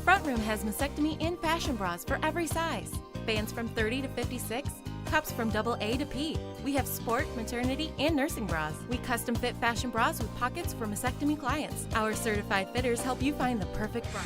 Front Room has mastectomy and fashion bras for every size. Bands from 30 to 56, cups from AA to P. We have sport, maternity, and nursing bras. We custom fit fashion bras with pockets for mastectomy clients. Our certified fitters help you find the perfect bra.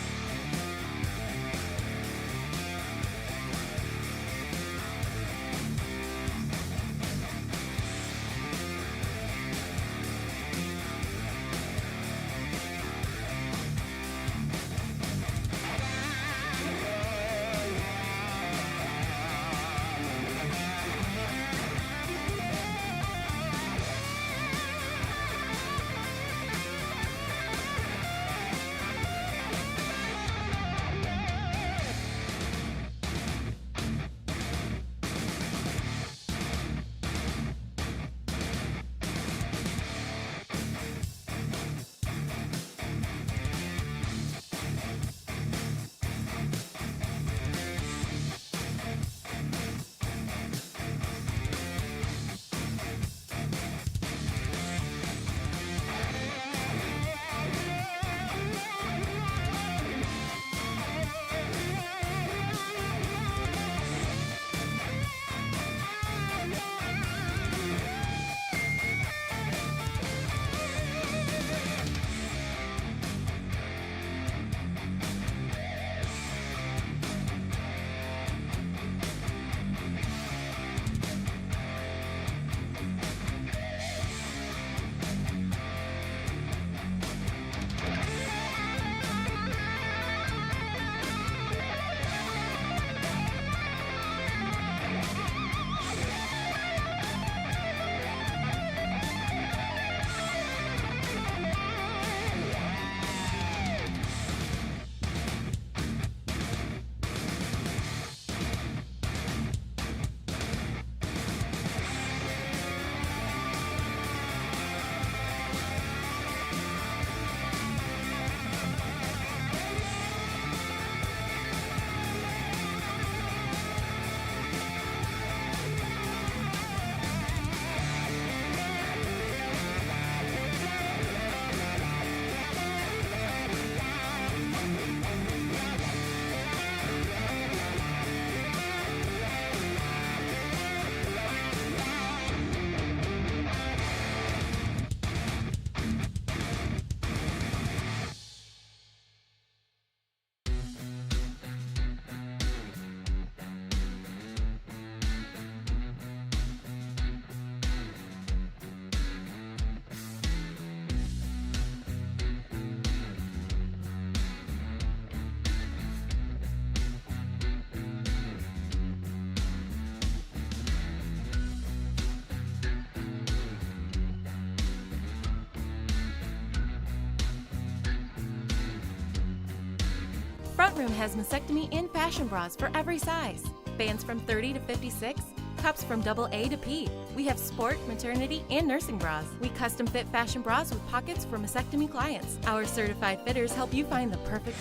Front Room has mastectomy and fashion bras for every size. Bands from 30 to 56, cups from AA to P. We have sport, maternity, and nursing bras. We custom fit fashion bras with pockets for mastectomy clients. Our certified fitters help you find the perfect.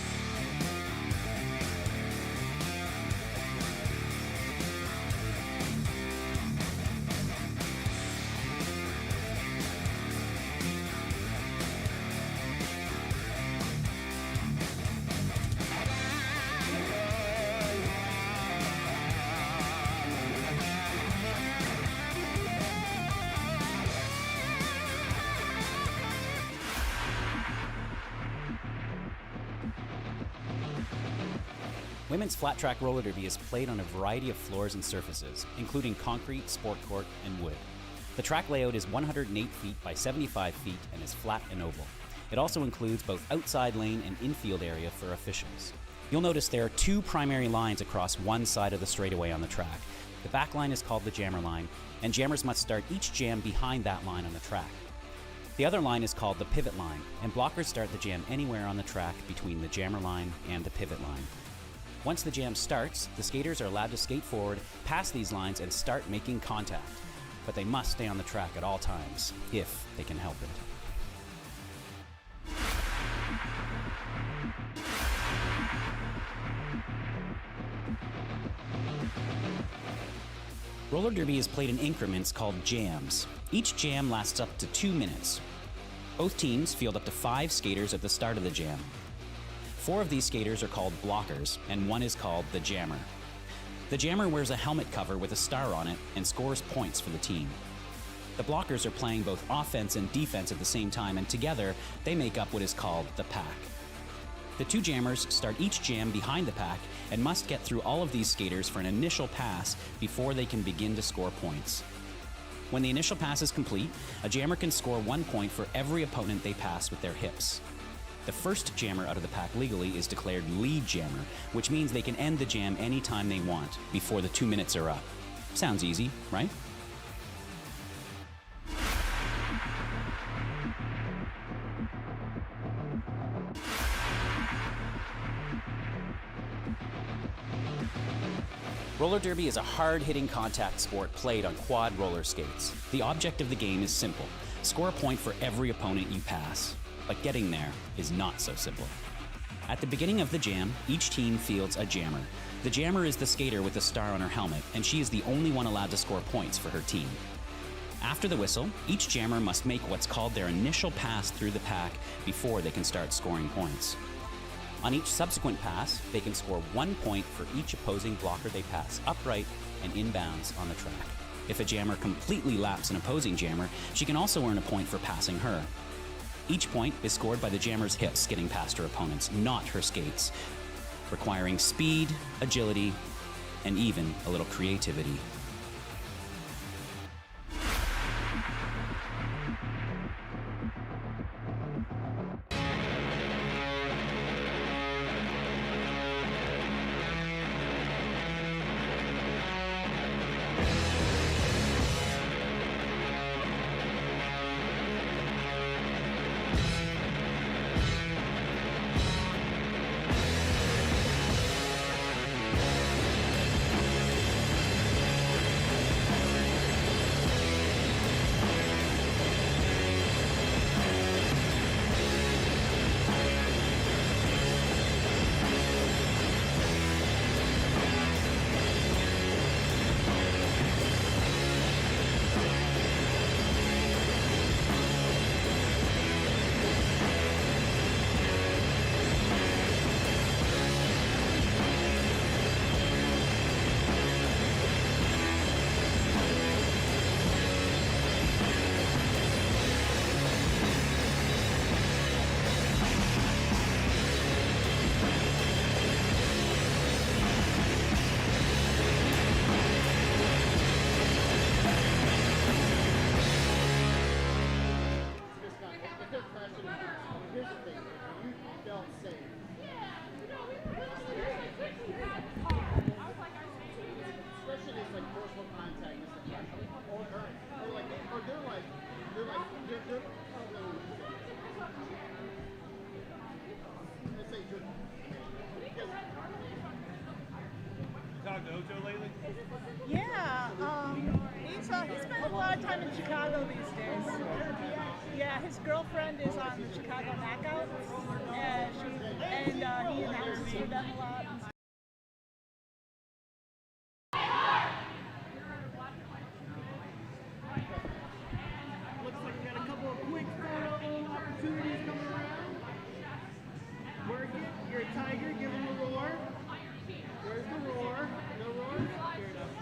Women's flat track roller derby is played on a variety of floors and surfaces, including concrete, sport court, and wood. The track layout is 108 feet by 75 feet and is flat and oval. It also includes both outside lane and infield area for officials. You'll notice there are two primary lines across one side of the straightaway on the track. The back line is called the jammer line, and jammers must start each jam behind that line on the track. The other line is called the pivot line, and blockers start the jam anywhere on the track between the jammer line and the pivot line. Once the jam starts, the skaters are allowed to skate forward, past these lines, and start making contact. But they must stay on the track at all times, if they can help it. Roller derby is played in increments called jams. Each jam lasts up to 2 minutes. Both teams field up to 5 skaters at the start of the jam. 4 of these skaters are called blockers, and 1 is called the jammer. The jammer wears a helmet cover with a star on it and scores points for the team. The blockers are playing both offense and defense at the same time, and together they make up what is called the pack. The 2 jammers start each jam behind the pack and must get through all of these skaters for an initial pass before they can begin to score points. When the initial pass is complete, a jammer can score 1 point for every opponent they pass with their hips. The first jammer out of the pack legally is declared lead jammer, which means they can end the jam anytime they want before the 2 minutes are up. Sounds easy, right? Roller derby is a hard-hitting contact sport played on quad roller skates. The object of the game is simple: score a point for every opponent you pass. But getting there is not so simple. At the beginning of the jam, each team fields a jammer. The jammer is the skater with the star on her helmet, and she is the only one allowed to score points for her team. After the whistle, each jammer must make what's called their initial pass through the pack before they can start scoring points. On each subsequent pass, they can score 1 point for each opposing blocker they pass upright and inbounds on the track. If a jammer completely laps an opposing jammer, she can also earn a point for passing her. Each point is scored by the jammer's hips getting past her opponents, not her skates, requiring speed, agility, and even a little creativity. He spends a lot of time in Chicago these days. Yeah, his girlfriend is on the Chicago Knockouts, and he announces for them a lot. Looks like we got a couple of quick photo opportunities coming around. Work it. You're a tiger. Give him a roar. Where's the roar? No roar? Fair enough.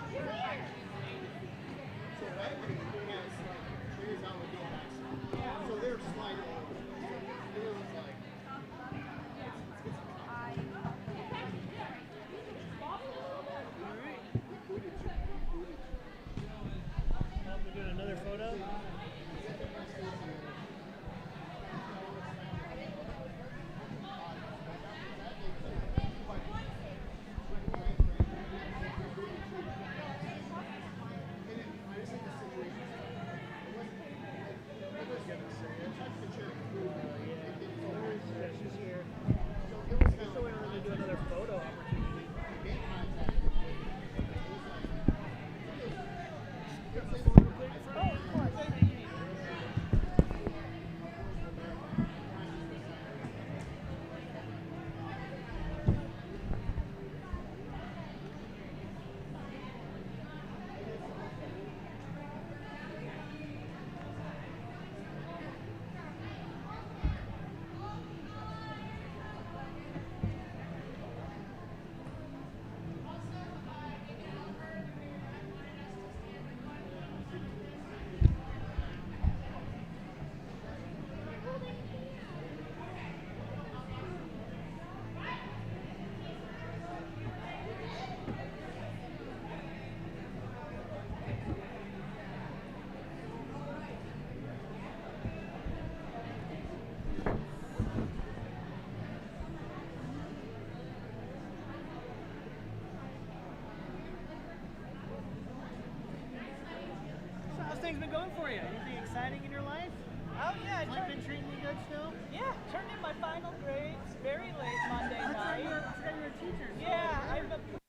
So that here's how we do that. So they're sliding over. It was like. We're doing another photo. yet still? Yeah, turned in my final grades very late Monday night. You're a teacher. Yeah, I've been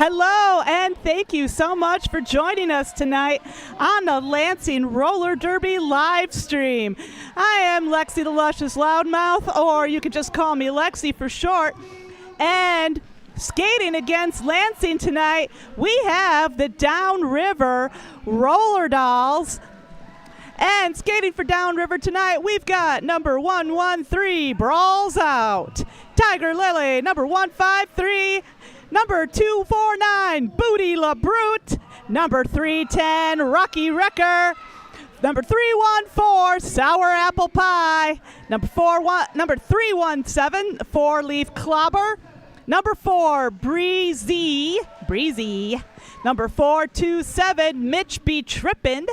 Hello, and thank you so much for joining us tonight on the Lansing Roller Derby live stream. I am Lexi the Luscious Loudmouth, or you could just call me Lexi for short. And skating against Lansing tonight, we have the Downriver Roller Dolls. And skating for Downriver tonight, we've got number 113, Brawls Out. Tiger Lily, number 153. Number 249, Booty La Brute. Number 310, Rocky Wrecker. Number 314, Sour Apple Pie. Number 317, Four Leaf Clobber. Number 4, Breezy. Number 427, Mitch Be Trippin'.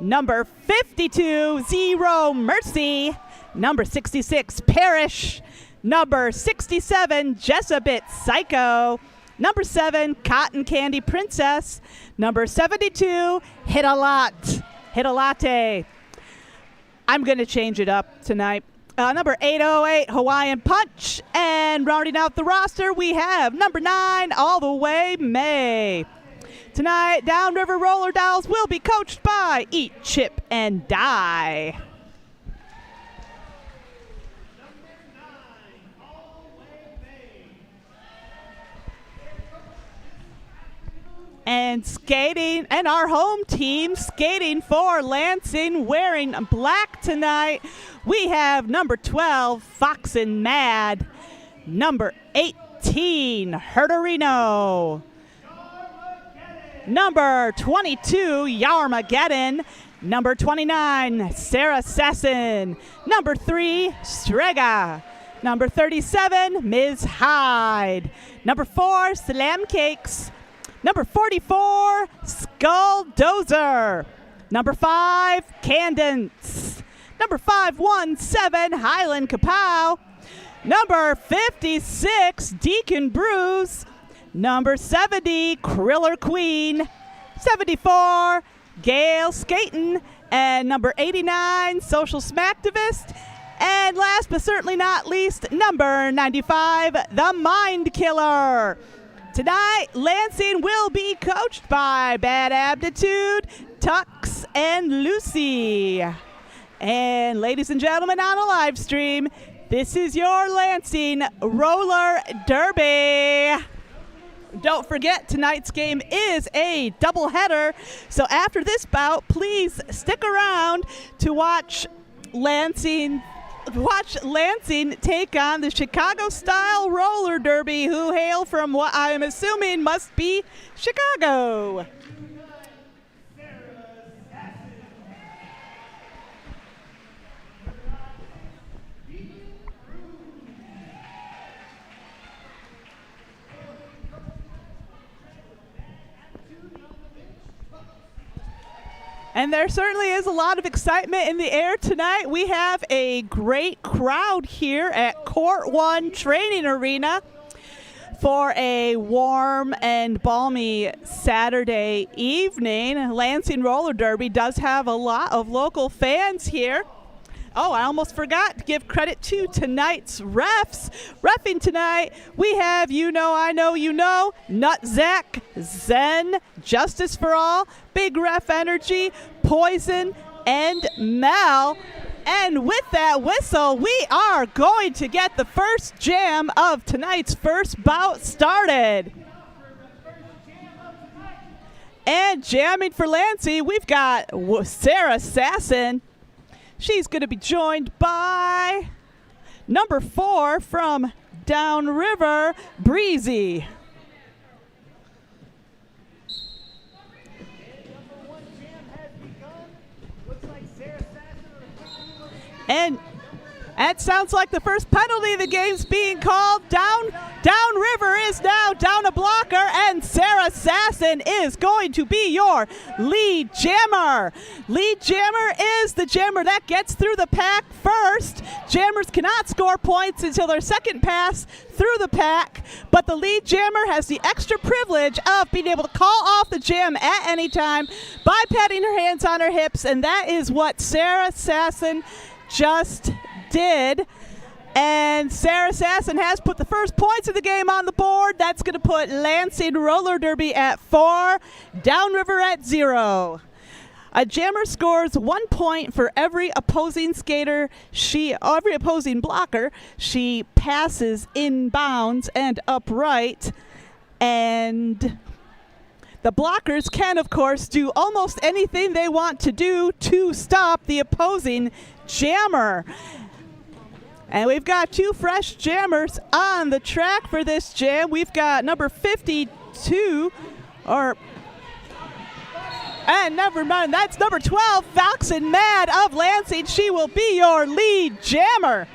Number 52, Zero Mercy. Number 66, Perish. Number 67, Jessabit Psycho. Number 7, Cotton Candy Princess. Number 72, Hit a Latte. I'm going to change it up tonight. Number 808, Hawaiian Punch. And rounding out the roster, we have number 9, All the Way May. Tonight, Downriver Roller Dolls will be coached by Eat, Chip, and Die. And skating, and our home team skating for Lansing wearing black tonight. We have number 12, Foxin' Mad. Number 18, Herderino. Number 22, Yarmageddon. Number 29, Sarah Sasson. Number 3, Strega. Number 37, Ms. Hyde. Number 4, Slam Cakes. Number 44, Skull Dozer. Number 5, Candence. Number 517, Highland Kapow. Number 56, Deacon Bruce. Number 70, Kriller Queen. 74, Gail Skaten. And number 89, Social Smacktivist. And last but certainly not least, number 95, The Mind Killer. Tonight, Lansing will be coached by Bad Aptitude, Tux, and Lucy. And ladies and gentlemen on the live stream, this is your Lansing Roller Derby. Don't forget, tonight's game is a doubleheader. So after this bout, please stick around to watch Lansing take on the Chicago-style roller derby, who hail from what I am assuming must be Chicago. And there certainly is a lot of excitement in the air tonight. We have a great crowd here at Court 1 Training Arena for a warm and balmy Saturday evening. Lansing Roller Derby does have a lot of local fans here. Oh, I almost forgot to give credit to tonight's refs. Reffing tonight, we have You Know, I Know, You Know, Nutzack, Zen, Justice for All, Big Ref Energy, Poison, and Mel. And with that whistle, we are going to get the first jam of tonight's first bout started. And jamming for Lansing, we've got Sarah Sasson. She's going to be joined by number 4 from Downriver, Breezy. And that sounds like the first penalty of the game's being called. Downriver is now down a blocker, and Sarah Sasson is going to be your lead jammer. Lead jammer is the jammer that gets through the pack first. Jammers cannot score points until their second pass through the pack, but the lead jammer has the extra privilege of being able to call off the jam at any time by patting her hands on her hips, and that is what Sarah Sasson just did. And Sarah Sasson has put the first points of the game on the board. That's going to put Lansing Roller Derby at 4, Downriver at 0. A jammer scores 1 point for every opposing skater every opposing blocker she passes inbounds and upright. And the blockers can, of course, do almost anything they want to do to stop the opposing jammer. And we've got 2 fresh jammers on the track for this jam. We've got number 52, and never mind, that's number 12, Fox and Mad of Lansing. She will be your lead jammer.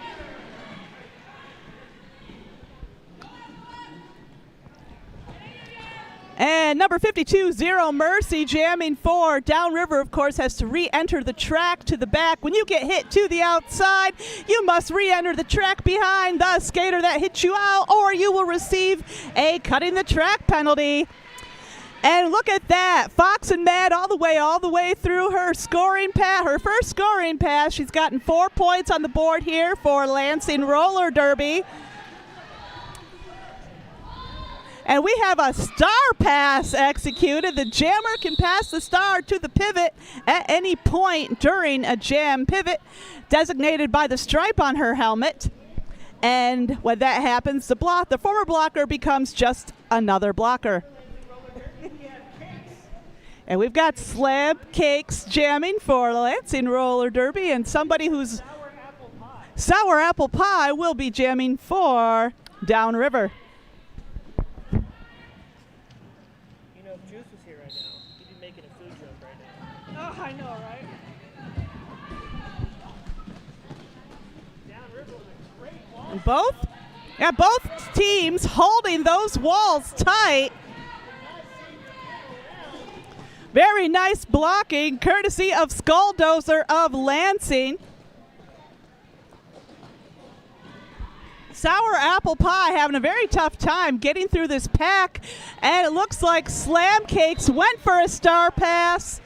And number 52, Zero Mercy, jamming for Downriver, of course, has to re-enter the track to the back. When you get hit to the outside, you must re-enter the track behind the skater that hit you out, or you will receive a cutting the track penalty. And look at that, Fox and Mad all the way through her scoring pass, her first scoring pass. She's gotten 4 points on the board here for Lansing Roller Derby. And we have a star pass executed. The jammer can pass the star to the pivot at any point during a jam pivot designated by the stripe on her helmet. And when that happens, the former blocker becomes just another blocker. And we've got Slam Cakes jamming for Lansing Roller Derby, and somebody who's Sour Apple Pie will be jamming for Downriver. I know, right? And both teams holding those walls tight. Very nice blocking, courtesy of Skulldozer of Lansing. Sour Apple Pie having a very tough time getting through this pack, and it looks like Slam Cakes went for a star pass.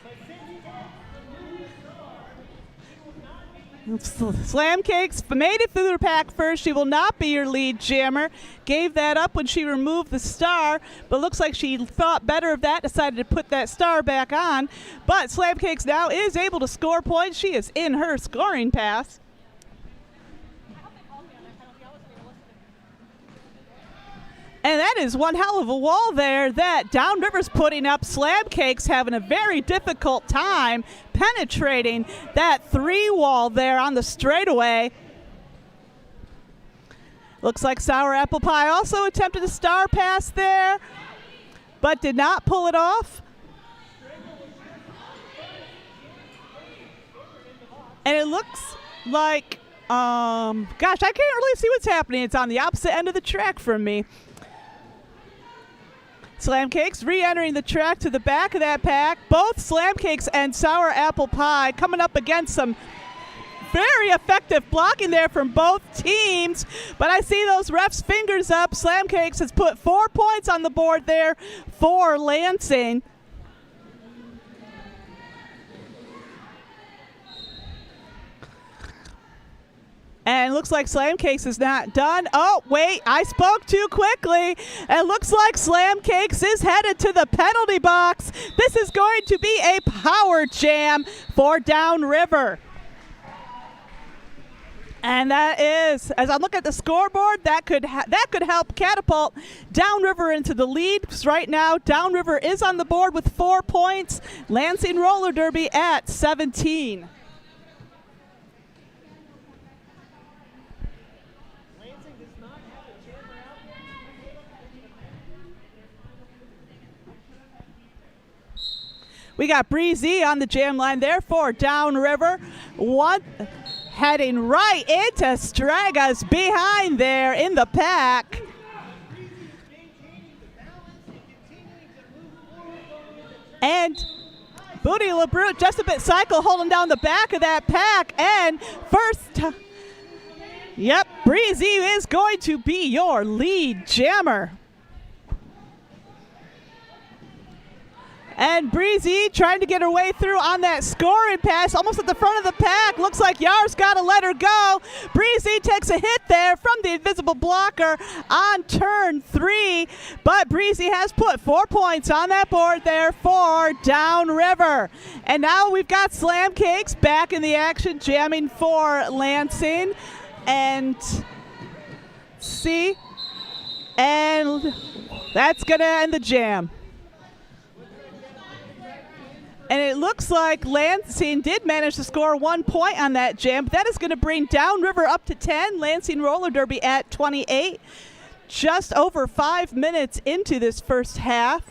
Slam Cakes made it through the pack first. She will not be your lead jammer. Gave that up when she removed the star, but looks like she thought better of that, decided to put that star back on. But Slam Cakes now is able to score points. She is in her scoring pass. And that is one hell of a wall there that Downriver's putting up. Slam Cakes having a very difficult time penetrating that 3 wall there on the straightaway. Looks like Sour Apple Pie also attempted a star pass there, but did not pull it off. And it looks like, gosh, I can't really see what's happening. It's on the opposite end of the track from me. Slam Cakes re-entering the track to the back of that pack. Both Slam Cakes and Sour Apple Pie coming up against some very effective blocking there from both teams. But I see those refs' fingers up. Slam Cakes has put 4 points on the board there for Lansing. And it looks like Slam Cakes is not done. Oh, wait, I spoke too quickly. It looks like Slam Cakes is headed to the penalty box. This is going to be a power jam for Downriver. And that is, as I look at the scoreboard, that could help catapult Downriver into the lead. Because right now, Downriver is on the board with 4 points. Lansing Roller Derby at 17. We got Breezy on the jam line there for Downriver. One heading right into Stragas behind there in the pack. And Booty LeBrute just a bit cycle holding down the back of that pack. And Breezy is going to be your lead jammer. And Breezy trying to get her way through on that scoring pass, almost at the front of the pack. Looks like Yar's got to let her go. Breezy takes a hit there from the invisible blocker on turn 3. But Breezy has put 4 points on that board there for Downriver. And now we've got Slam Cakes back in the action, jamming for Lansing. And see, and that's going to end the jam. And it looks like Lansing did manage to score 1 point on that jam. But that is going to bring Downriver up to 10. Lansing Roller Derby at 28. Just over 5 minutes into this first half.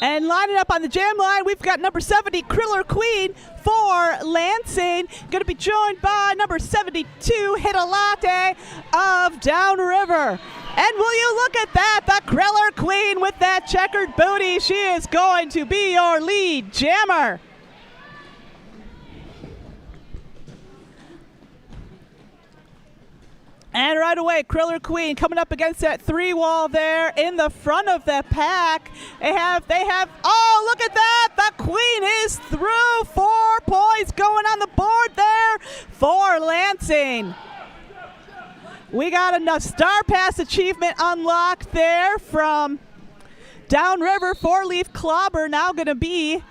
And lining up on the jam line, we've got number 70, Kriller Queen for Lansing. Going to be joined by number 72, Hit a Latte of Downriver. And will you look at that, the Kriller Queen with that checkered booty. She is going to be your lead jammer. And right away, Kriller Queen coming up against that 3-wall there in the front of the pack. They have, oh, look at that. The Queen is through. 4 points going on the board there for Lansing. We got enough Star Pass achievement unlocked there from Downriver. 4-leaf clobber now going to be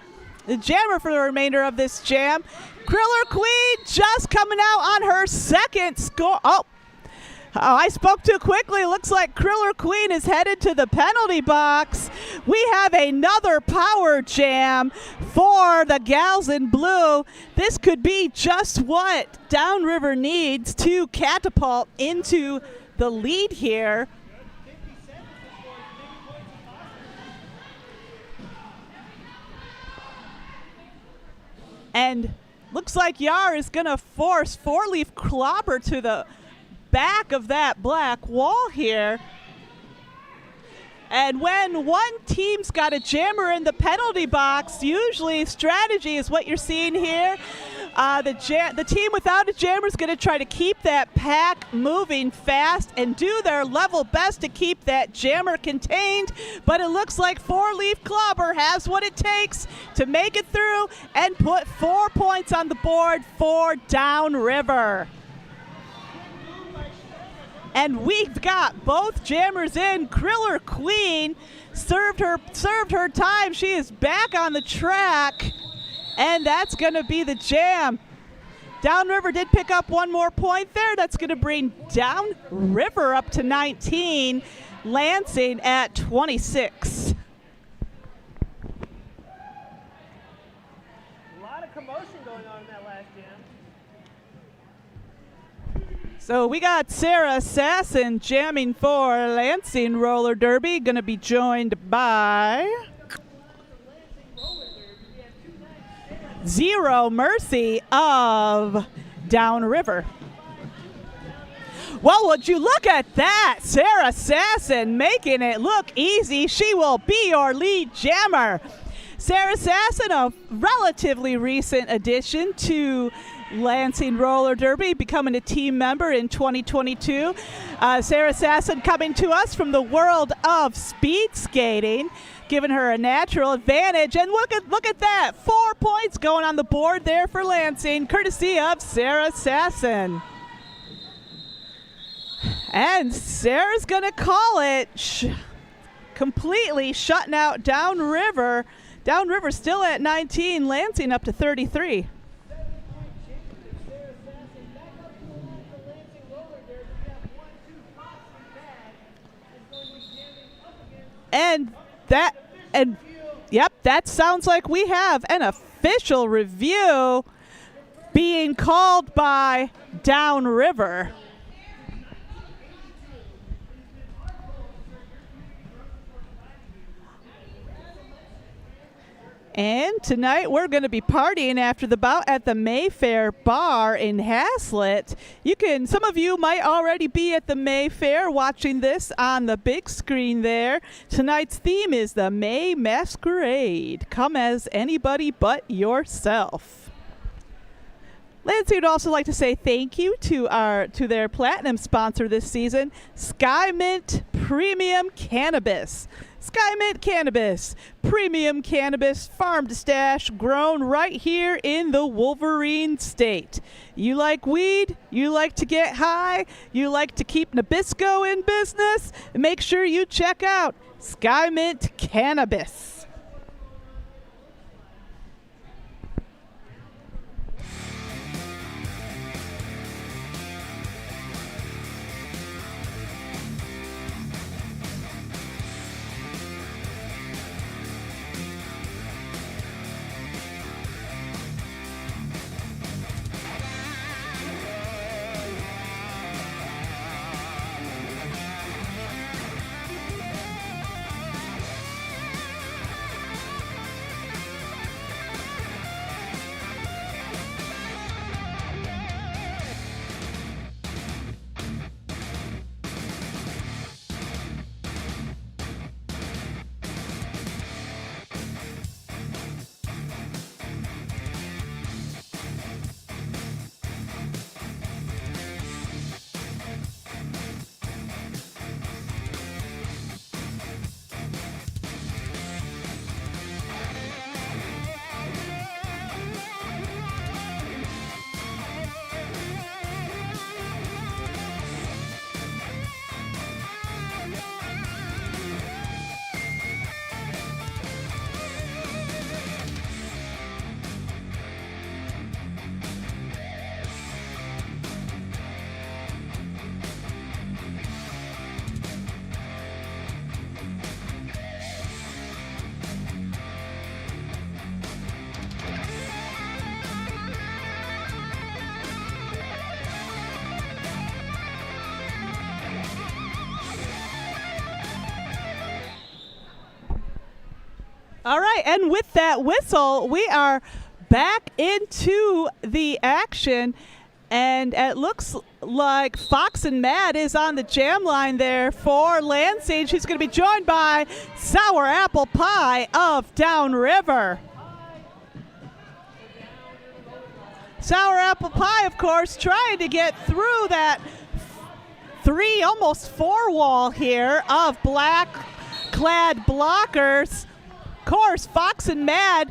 the jammer for the remainder of this jam. Kriller Queen just coming out on her second score. Oh, I spoke too quickly. Looks like Kriller Queen is headed to the penalty box. We have another power jam for the gals in blue. This could be just what Downriver needs to catapult into the lead here. And looks like Yar is going to force 4-leaf clobber to the back of that black wall here. And when one team's got a jammer in the penalty box, usually strategy is what you're seeing here. The team without a jammer is going to try to keep that pack moving fast and do their level best to keep that jammer contained. But it looks like 4-leaf clobber has what it takes to make it through and put 4 points on the board for Downriver. And we've got both jammers in. Kriller Queen served her time. She is back on the track, and that's going to be the jam. Downriver did pick up 1 more point there. That's going to bring Downriver up to 19. Lansing at 26. A lot of commotion going on in that last jam. So we got Sarah Sasson jamming for Lansing Roller Derby, going to be joined by Zero Mercy of Downriver. Well, would you look at that? Sarah Sasson making it look easy. She will be your lead jammer. Sarah Sasson, a relatively recent addition to Lansing Roller Derby, becoming a team member in 2022. Sarah Sasson coming to us from the world of speed skating, giving her a natural advantage. And look at that, 4 points going on the board there for Lansing, courtesy of Sarah Sasson. And Sarah's gonna call it completely shutting out Downriver. Downriver still at 19, Lansing up to 33. Yep, that sounds like we have an official review being called by Downriver. And tonight we're going to be partying after the bout at the Mayfair Bar in Haslett. Some of you might already be at the Mayfair watching this on the big screen there. Tonight's theme is the May Masquerade. Come as anybody but yourself. Lansing would also like to say thank you to their platinum sponsor this season, Sky Mint Premium Cannabis. Sky Mint Cannabis, premium cannabis, farm to stash, grown right here in the Wolverine State. You like weed? You like to get high? You like to keep Nabisco in business? Make sure you check out Sky Mint Cannabis. All right, and with that whistle, we are back into the action, and it looks like Fox and Mad is on the jam line there for Lansing. She's going to be joined by Sour Apple Pie of Downriver. Sour Apple Pie, of course, trying to get through that almost four wall here of black-clad blockers. Of course, Fox and Mad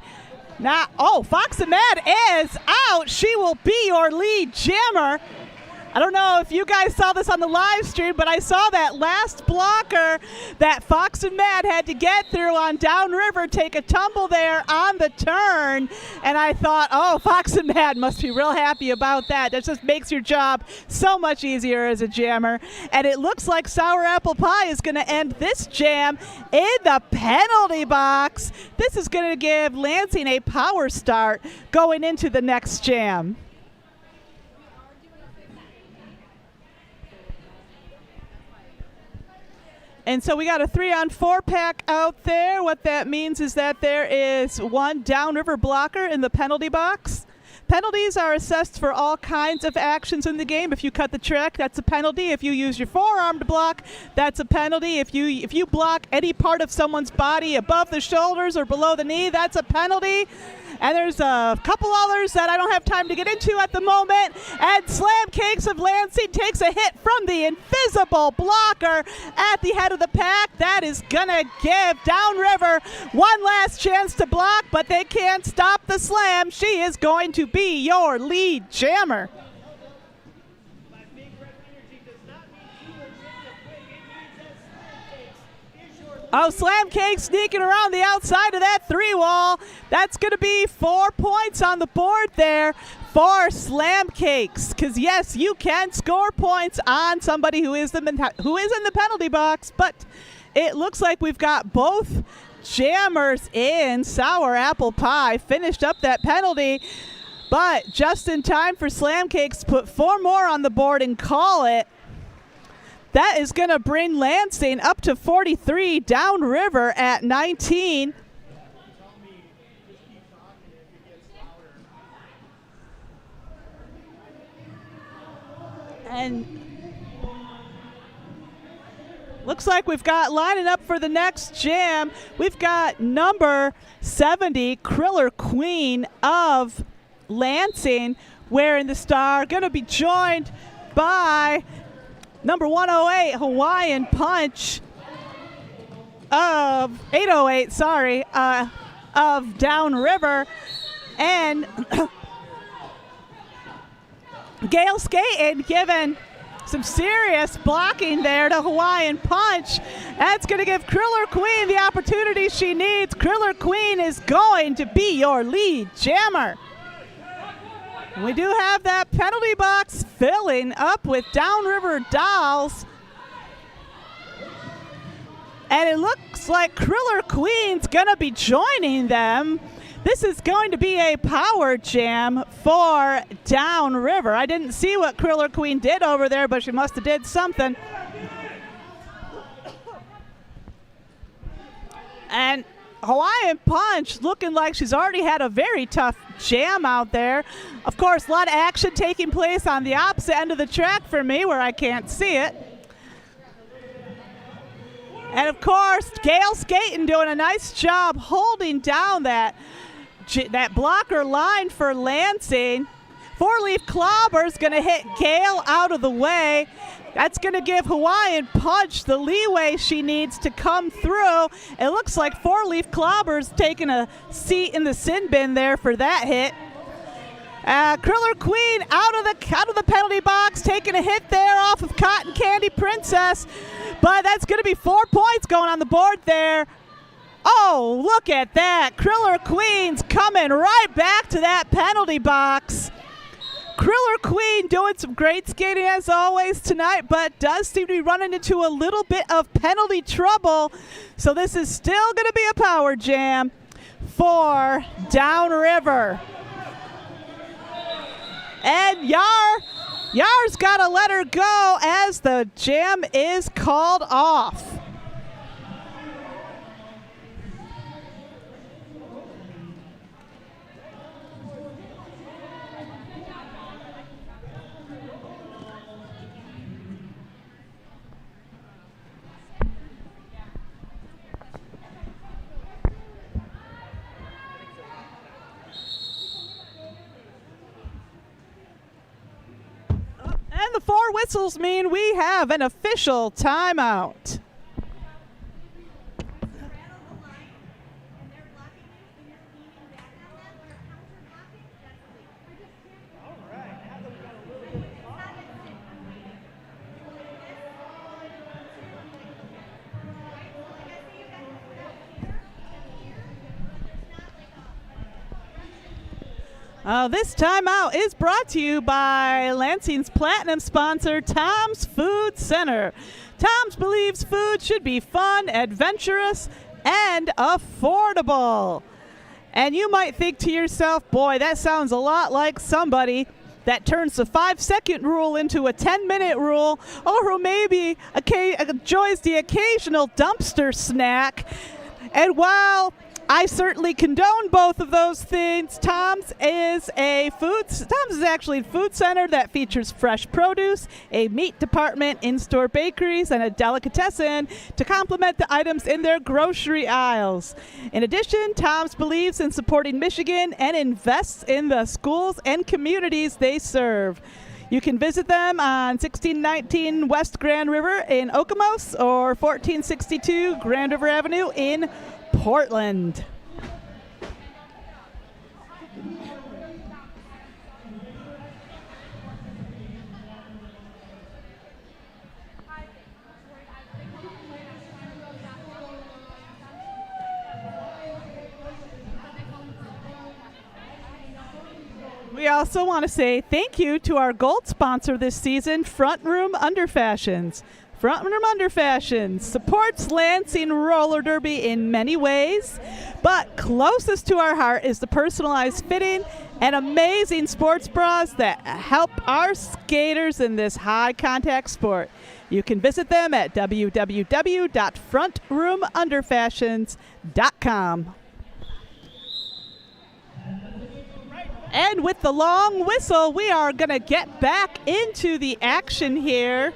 Fox and Mad is out. She will be your lead jammer. I don't know if you guys saw this on the live stream, but I saw that last blocker that Fox and Mad had to get through on Downriver take a tumble there on the turn. And I thought, oh, Fox and Mad must be real happy about that. That just makes your job so much easier as a jammer. And it looks like Sour Apple Pie is going to end this jam in the penalty box. This is going to give Lansing a power start going into the next jam. And so we got a 3-on-4 pack out there. What that means is that there is one Downriver blocker in the penalty box. Penalties are assessed for all kinds of actions in the game. If you cut the track, that's a penalty. If you use your forearm to block, that's a penalty. If you block any part of someone's body above the shoulders or below the knee, that's a penalty. And there's a couple others that I don't have time to get into at the moment. And Slam Cakes of Lansing takes a hit from the invisible blocker at the head of the pack. That is going to give Downriver one last chance to block, but they can't stop the slam. She is going to be your lead jammer. Oh, Slam Cake sneaking around the outside of that 3-wall. That's going to be 4 points on the board there for Slam Cakes. Because, yes, you can score points on somebody who is in the penalty box. But it looks like we've got both jammers in. Sour Apple Pie finished up that penalty. But just in time for Slam Cakes to put 4 more on the board and call it. That is going to bring Lansing up to 43, Downriver at 19. And looks like we've got lining up for the next jam. We've got number 70, Kriller Queen of Lansing, wearing the star. Going to be joined by number 108, Hawaiian Punch of 808, sorry, of Downriver. And Gail Skaten giving some serious blocking there to Hawaiian Punch. That's going to give Kriller Queen the opportunity she needs. Kriller Queen is going to be your lead jammer. We do have that penalty box filling up with Downriver dolls. And it looks like Kriller Queen's going to be joining them. This is going to be a power jam for Downriver. I didn't see what Kriller Queen did over there, but she must have did something. And Hawaiian Punch looking like she's already had a very tough jam out there. Of course, a lot of action taking place on the opposite end of the track for me where I can't see it. And of course, Gail Skaten doing a nice job holding down that blocker line for Lansing. Four-leaf clobber's going to hit Gail out of the way. That's going to give Hawaiian Punch the leeway she needs to come through. It looks like four-leaf clobber's taking a seat in the sin bin there for that hit. Kriller Queen out of the penalty box, taking a hit there off of Cotton Candy Princess. But that's going to be 4 points going on the board there. Oh, look at that. Kriller Queen's coming right back to that penalty box. Kriller Queen doing some great skating as always tonight, but does seem to be running into a little bit of penalty trouble. So this is still going to be a power jam for Downriver. And Yar's got to let her go as the jam is called off. And the four whistles mean we have an official timeout. This timeout is brought to you by Lansing's platinum sponsor, Tom's Food Center. Tom's believes food should be fun, adventurous, and affordable. And you might think to yourself, boy, that sounds a lot like somebody that turns the 5-second rule into a 10-minute rule, or who maybe enjoys the occasional dumpster snack. And while I certainly condone both of those things, Tom's is actually a food center that features fresh produce, a meat department, in-store bakeries, and a delicatessen to complement the items in their grocery aisles. In addition, Tom's believes in supporting Michigan and invests in the schools and communities they serve. You can visit them on 1619 West Grand River in Okemos or 1462 Grand River Avenue in Portland. We also want to say thank you to our gold sponsor this season, Front Room Underfashions. Front Room Underfashions supports Lansing Roller Derby in many ways, but closest to our heart is the personalized fitting and amazing sports bras that help our skaters in this high-contact sport. You can visit them at www.frontroomunderfashions.com. And with the long whistle, we are going to get back into the action here.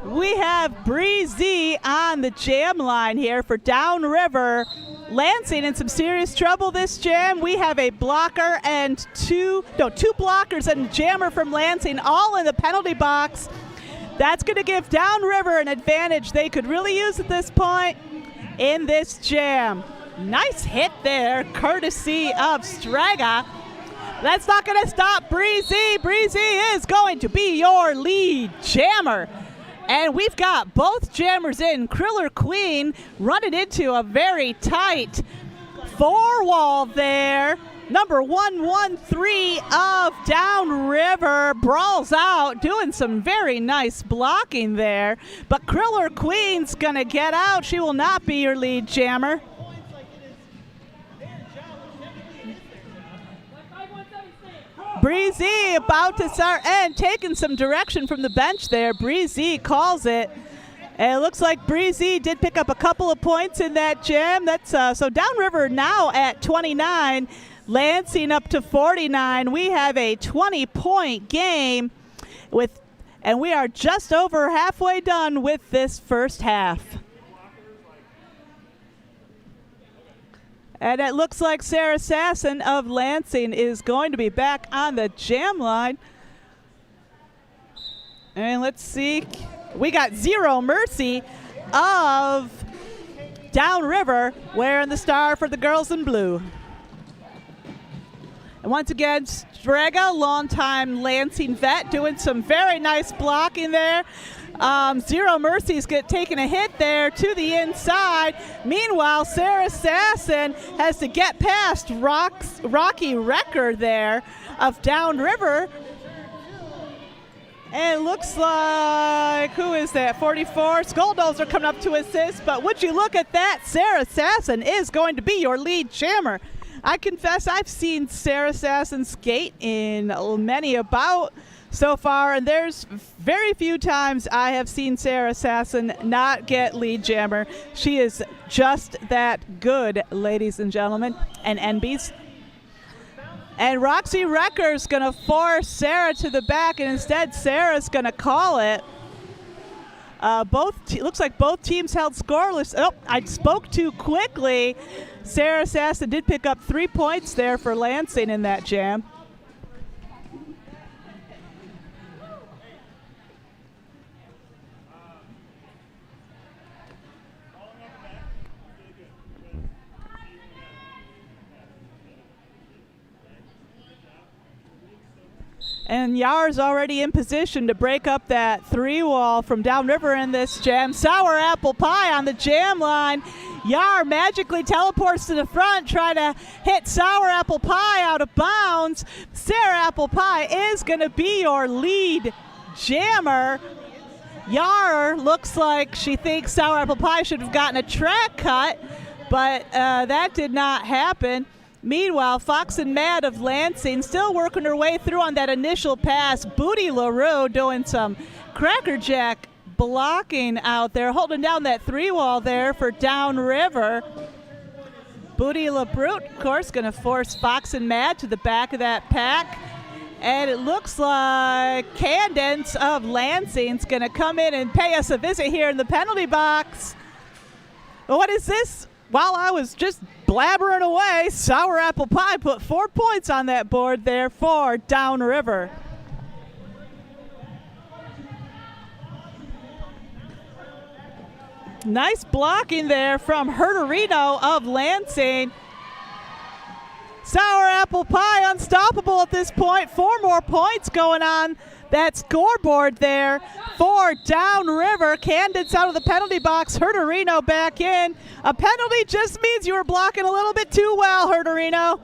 We have Breezy on the jam line here for Downriver. Lansing in some serious trouble this jam. We have a blocker and two blockers and a jammer from Lansing all in the penalty box. That's going to give Downriver an advantage they could really use at this point in this jam. Nice hit there, courtesy of Strega. That's not going to stop Breezy. Breezy is going to be your lead jammer. And we've got both jammers in. Kriller Queen running into a very tight four-wall there. Number 113 of Downriver brawls out, doing some very nice blocking there. But Kriller Queen's going to get out. She will not be your lead jammer. Breezy about to start and taking some direction from the bench there. Breezy calls it. And it looks like Breezy did pick up a couple of points in that jam. That's so Downriver now at 29. Lansing up to 49. We have a 20-point game and we are just over halfway done with this first half. And it looks like Sarah Sasson of Lansing is going to be back on the jam line. And let's see. We got Zero Mercy of Downriver wearing the star for the girls in blue. And once again, Strega, longtime Lansing vet, doing some very nice blocking there. Zero Mercy's taking a hit there to the inside. Meanwhile, Sarah Sasson has to get past Rocky Wrecker there of Downriver. And it looks like, who is that, 44? Skoldos are coming up to assist, but would you look at that, Sarah Sasson is going to be your lead jammer. I confess I've seen Sarah Sasson skate in many a bout so far, and there's very few times I have seen Sarah Sasson not get lead jammer. She is just that good, ladies and gentlemen, and NBs. And Roxy Wrecker's going to force Sarah to the back, and instead Sarah's going to call it. Looks like both teams held scoreless. Oh, I spoke too quickly. Sarah Sasson did pick up 3 points there for Lansing in that jam. And Yar's already in position to break up that three-wall from Downriver in this jam. Sour Apple Pie on the jam line. Yar magically teleports to the front, trying to hit Sour Apple Pie out of bounds. Sarah Apple Pie is going to be your lead jammer. Yar looks like she thinks Sour Apple Pie should have gotten a track cut, but that did not happen. Meanwhile, Fox and Mad of Lansing still working her way through on that initial pass. Booty LaRue doing some crackerjack blocking out there, holding down that three-wall there for Downriver. Booty LaBrute, of course, going to force Fox and Mad to the back of that pack. And it looks like Candence of Lansing's going to come in and pay us a visit here in the penalty box. What is this? While I was just blabbering away, Sour Apple Pie put 4 points on that board there for Downriver. Nice blocking there from Herderino of Lansing. Sour Apple Pie unstoppable at this point. 4 more points going on that scoreboard there for Downriver. Candence out of the penalty box. Herderino back in. A penalty just means you were blocking a little bit too well, Herderino.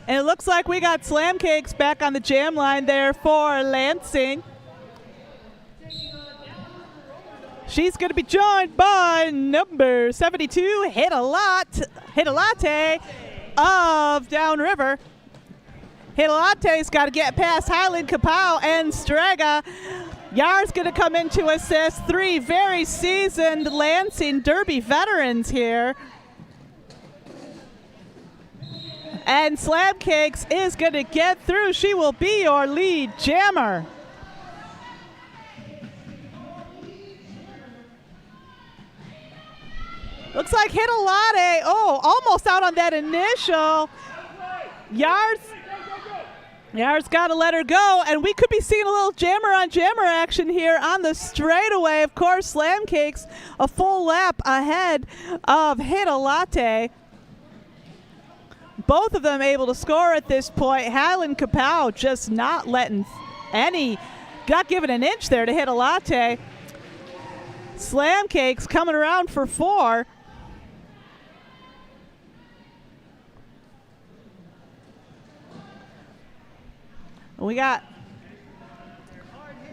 And it looks like we got Slam Cakes back on the jam line there for Lansing. She's going to be joined by number 72, Hit a Latte of Downriver. Hit a Latte's got to get past Highland Kapow and Strega. Yar's going to come in to assist. 3 very seasoned Lansing Derby veterans here. And Slam Cakes is going to get through. She will be your lead jammer. Looks like Hit a Latte. Oh, almost out on that initial. Yar's got to let her go, and we could be seeing a little jammer-on-jammer action here on the straightaway. Of course, Slam Cakes a full lap ahead of Hit a Latte. Both of them able to score at this point. Highland Kapow just not letting not giving an inch there to Hit a Latte. Slam Cakes coming around for 4. We got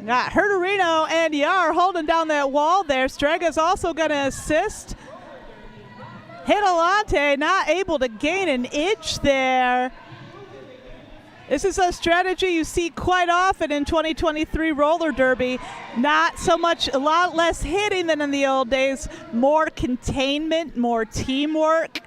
Herderino and Yar holding down that wall there. Strega's also going to assist. Hit a Latte not able to gain an inch there. This is a strategy you see quite often in 2023 roller derby. Not so much, a lot less hitting than in the old days. More containment, more teamwork.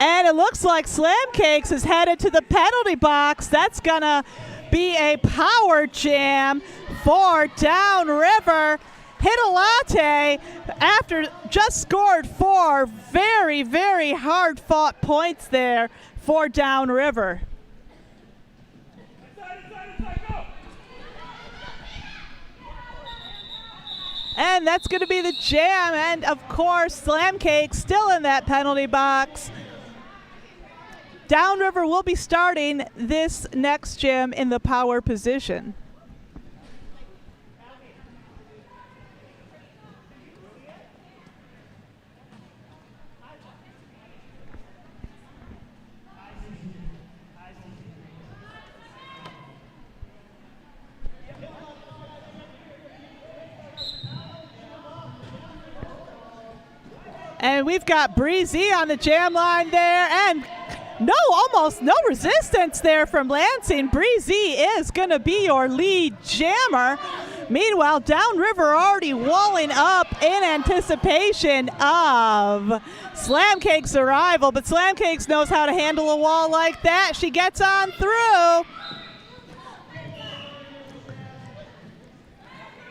And it looks like Slam Cakes is headed to the penalty box. That's going to be a power jam for Downriver. Hit a Latte after just scored 4 very, very hard-fought points there for Downriver. And that's going to be the jam. And, of course, Slam Cakes still in that penalty box. Downriver will be starting this next jam in the power position. And we've got Breezy on the jam line there, and almost no resistance there from Lansing. Breezy is going to be your lead jammer. Meanwhile, Downriver already walling up in anticipation of Slam Cakes' arrival, but Slam Cakes knows how to handle a wall like that. She gets on through.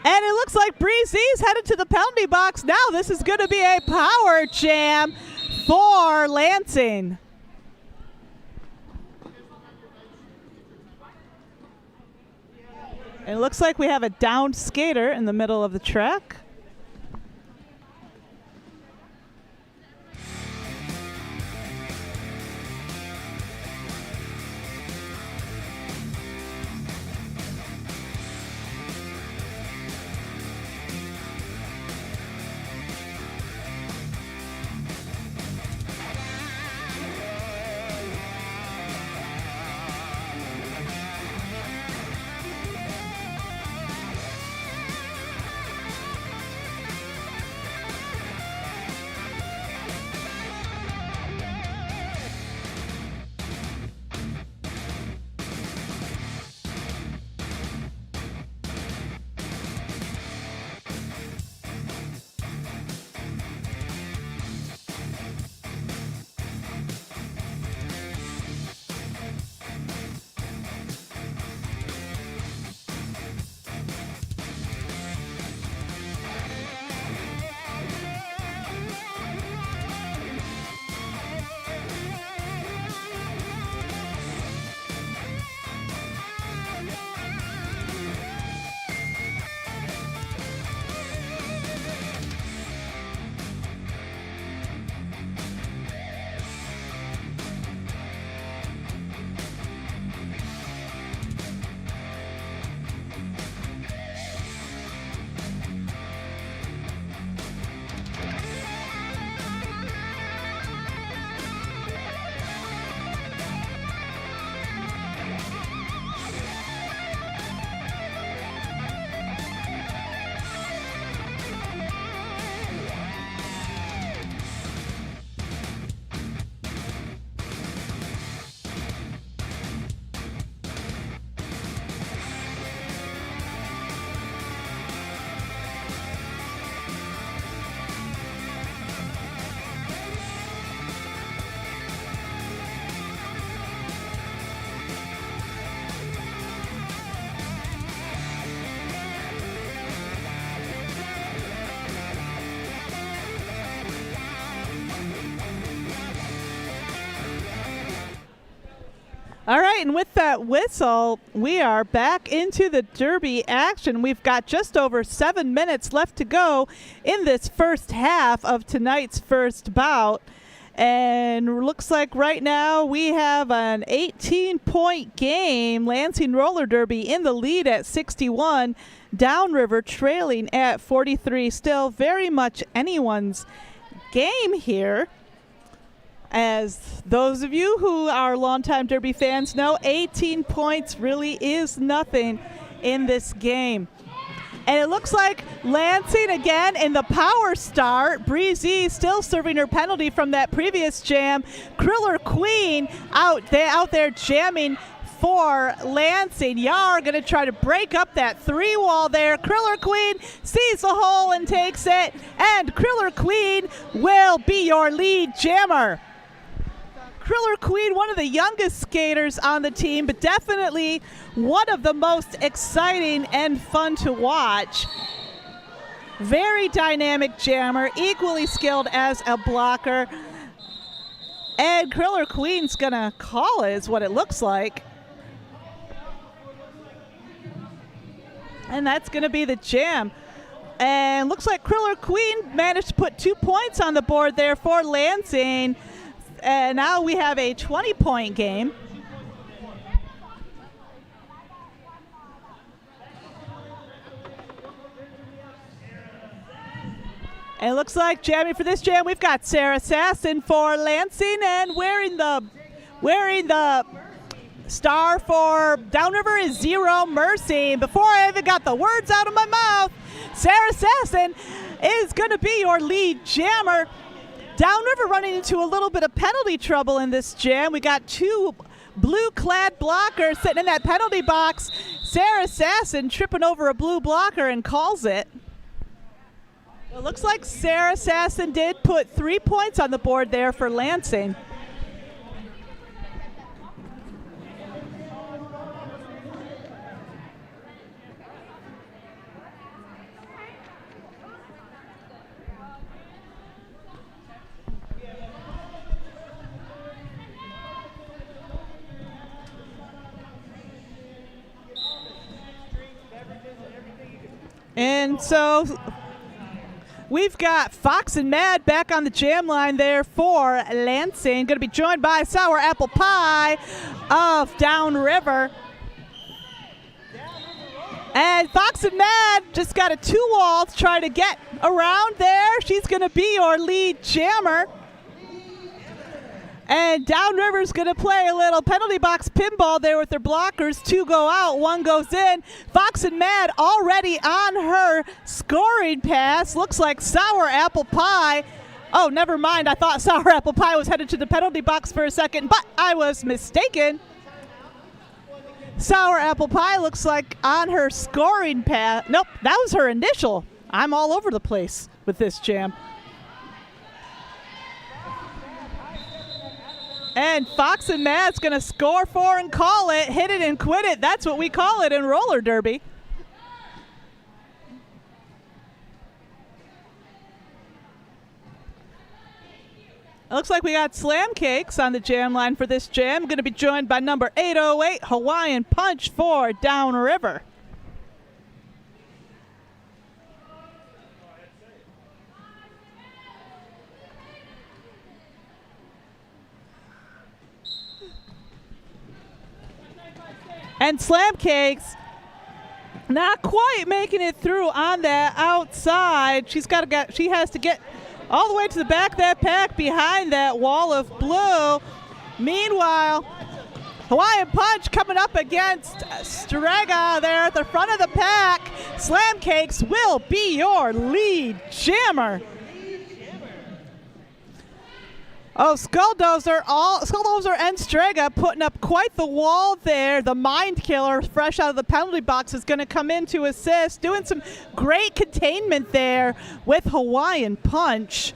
And it looks like Breezy's headed to the penalty box now. This is going to be a power jam for Lansing. And it looks like we have a downed skater in the middle of the track. All right, and with that whistle, we are back into the Derby action. We've got just over 7 minutes left to go in this first half of tonight's first bout. And looks like right now we have an 18-point game. Lansing Roller Derby in the lead at 61. Downriver trailing at 43. Still very much anyone's game here. As those of you who are longtime Derby fans know, 18 points really is nothing in this game. And it looks like Lansing again in the power start. Breezy still serving her penalty from that previous jam. Kriller Queen out there jamming for Lansing. Yar going to try to break up that 3-wall there. Kriller Queen sees the hole and takes it. And Kriller Queen will be your lead jammer. Kriller Queen, one of the youngest skaters on the team, but definitely one of the most exciting and fun to watch. Very dynamic jammer, equally skilled as a blocker. And Kriller Queen's gonna call it, is what it looks like. And that's gonna be the jam. And looks like Kriller Queen managed to put 2 points on the board there for Lansing. And now we have a 20-point game. And it looks like jamming for this jam, we've got Sarah Sasson for Lansing, and wearing the star for Downriver is Zero Mercy. Before I even got the words out of my mouth, Sarah Sasson is going to be your lead jammer. Downriver running into a little bit of penalty trouble in this jam. We got 2 blue-clad blockers sitting in that penalty box. Sarah Sasson tripping over a blue blocker and calls it. It looks like Sarah Sasson did put 3 points on the board there for Lansing. And so we've got Fox and Mad back on the jam line there for Lansing. Going to be joined by Sour Apple Pie of Downriver. And Fox and Mad just got a 2-wall to try to get around there. She's going to be your lead jammer. And Downriver's going to play a little penalty box pinball there with their blockers. 2 go out, 1 goes in. Fox and Mad already on her scoring pass. Looks like Sour Apple Pie. Oh, never mind. I thought Sour Apple Pie was headed to the penalty box for a second, but I was mistaken. Sour Apple Pie looks like on her scoring pass. Nope, that was her initial. I'm all over the place with this jam. And Fox and Mad's going to score for and call it, hit it and quit it. That's what we call it in roller derby. It looks like we got Slam Cakes on the jam line for this jam. Going to be joined by number 808, Hawaiian Punch for Downriver. And Slam Cakes not quite making it through on that outside. She has to get all the way to the back of that pack behind that wall of blue. Meanwhile, Hawaiian Punch coming up against Strega there at the front of the pack. Slam Cakes will be your lead jammer. Oh, Skulldozer and Strega putting up quite the wall there. The Mind Killer, fresh out of the penalty box, is going to come in to assist. Doing some great containment there with Hawaiian Punch.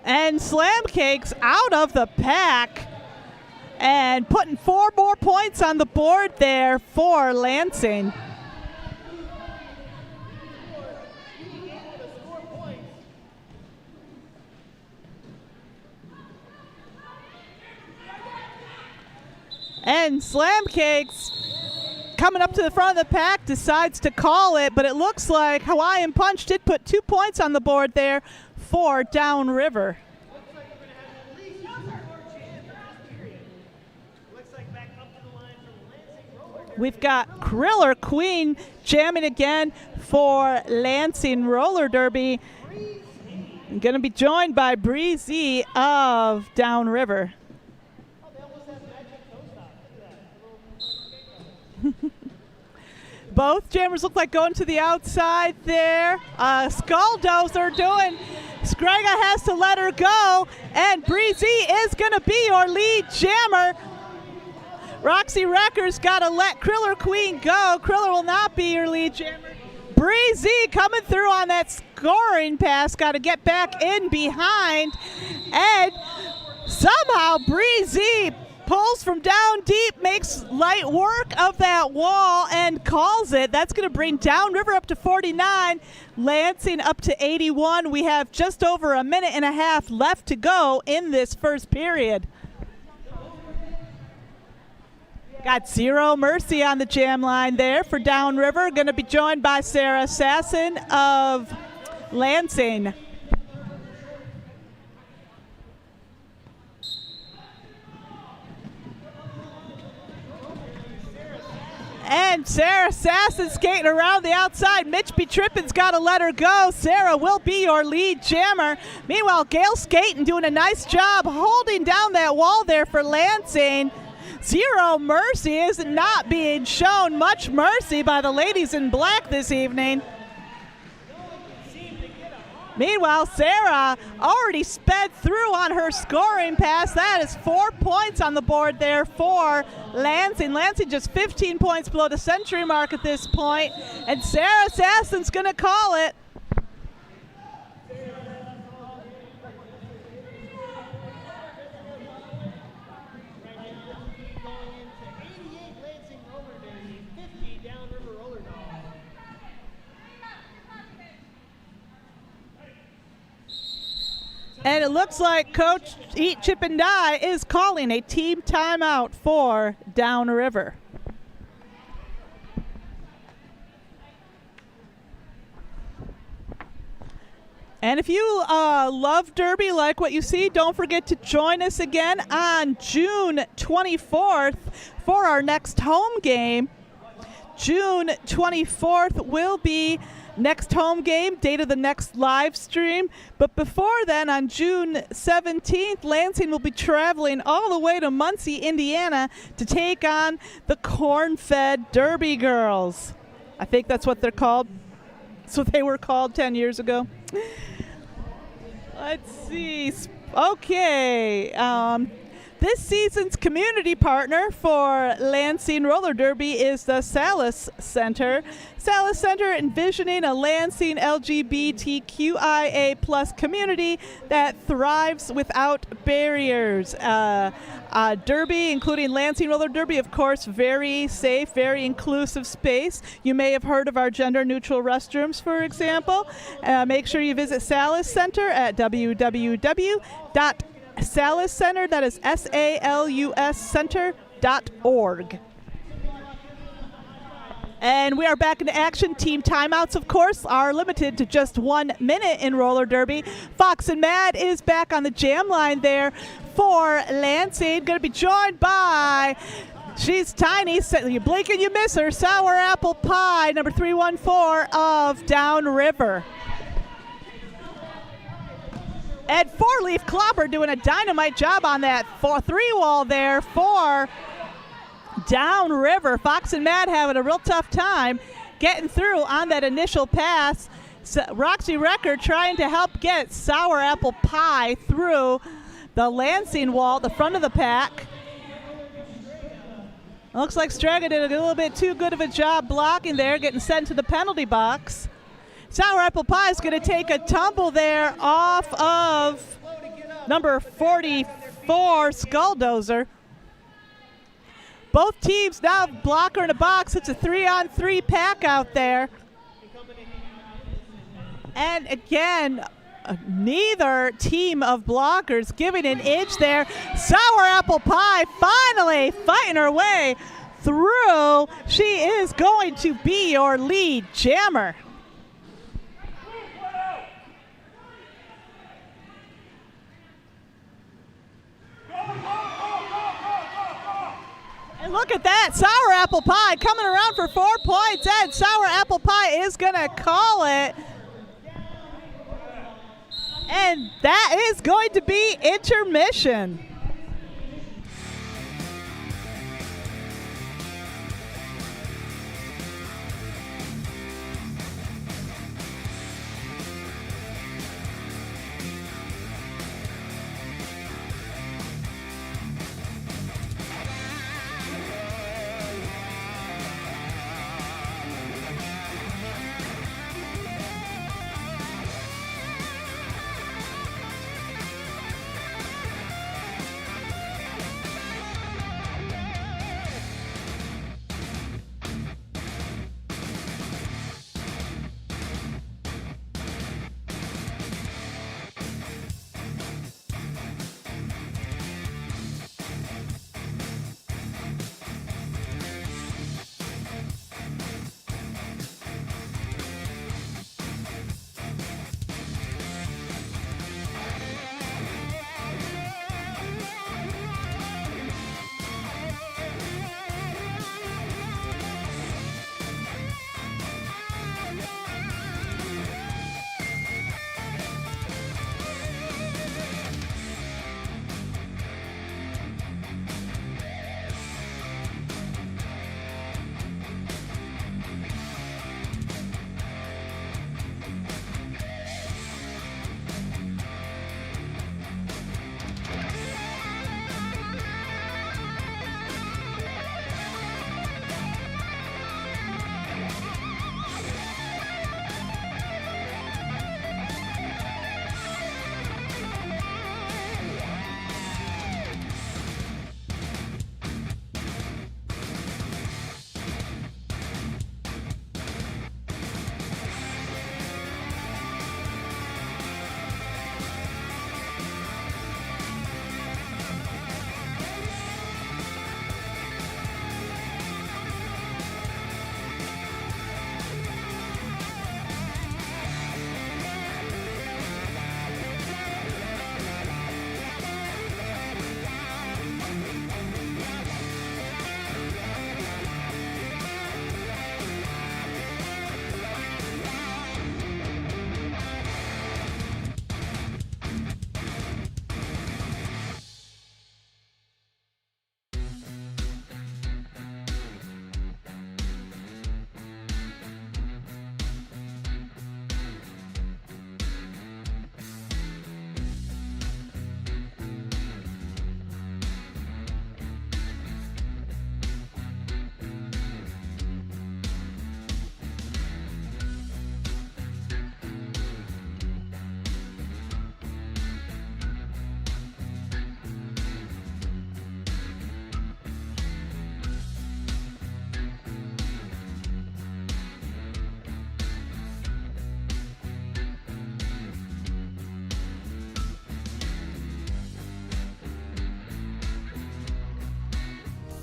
And Slam Cakes out of the pack and putting 4 more points on the board there for Lansing. And Slam Cakes coming up to the front of the pack decides to call it, but it looks like Hawaiian Punch did put 2 points on the board there for Downriver. We've got Kriller Queen jamming again for Lansing Roller Derby. Going to be joined by Breezy of Downriver. Both jammers look like going to the outside there. Skulldozer doing. Scragga has to let her go, and Breezy is going to be your lead jammer. Roxy Wrecker's got to let Kriller Queen go. Kriller will not be your lead jammer. Breezy coming through on that scoring pass. Got to get back in behind. And somehow Breezy pulls from down deep, makes light work of that wall, and calls it. That's going to bring Downriver up to 49, Lansing up to 81. We have just over a minute and a half left to go in this first period. Got Zero Mercy on the jam line there for Downriver. Going to be joined by Sarah Sasson of Lansing. And Sarah Sasson skating around the outside. Mitch B. Trippin's got to let her go. Sarah will be your lead jammer. Meanwhile, Gail Skaten doing a nice job holding down that wall there for Lansing. Zero Mercy is not being shown much mercy by the ladies in black this evening. Meanwhile, Sarah already sped through on her scoring pass. That is 4 points on the board there for Lansing. Lansing just 15 points below the century mark at this point. And Sarah Sasson's going to call it. And it looks like Coach Eat, Chip, and Die is calling a team timeout for Downriver. And if you love Derby, like what you see, don't forget to join us again on June 24th for our next home game. June 24th will be next home game, date of the next live stream. But before then, on June 17th, Lansing will be traveling all the way to Muncie, Indiana to take on the Corn-Fed Derby Girls. I think that's what they're called. That's what they were called 10 years ago. Let's see. Okay. This season's community partner for Lansing Roller Derby is the Salis Center. Salis Center envisioning a Lansing LGBTQIA plus community that thrives without barriers. Derby, including Lansing Roller Derby, of course, very safe, very inclusive space. You may have heard of our gender-neutral restrooms, for example. Make sure you visit Salis Center at www.Salis Center, that is SALUS Center.org. And we are back into action. Team timeouts, of course, are limited to just 1 minute in roller derby. Fox and Mad is back on the jam line there for Lansing. Going to be joined by, she's tiny, so you blink and you miss her, Sour Apple Pie, number 314 of Downriver. And Four-Leaf Clobber doing a dynamite job on that 4-3 wall there for Downriver. Fox and Mad having a real tough time getting through on that initial pass. So Roxy Wrecker trying to help get Sour Apple Pie through the Lansing wall, the front of the pack. Looks like Strega did a little bit too good of a job blocking there, getting sent to the penalty box. Sour Apple Pie is going to take a tumble there off of number 44, Skulldozer. Both teams now have blocker in a box. It's a 3-on-3 pack out there. And again, neither team of blockers giving an inch there. Sour Apple Pie finally fighting her way through. She is going to be your lead jammer. And look at that, Sour Apple Pie coming around for 4 points, and Sour Apple Pie is going to call it. And that is going to be intermission.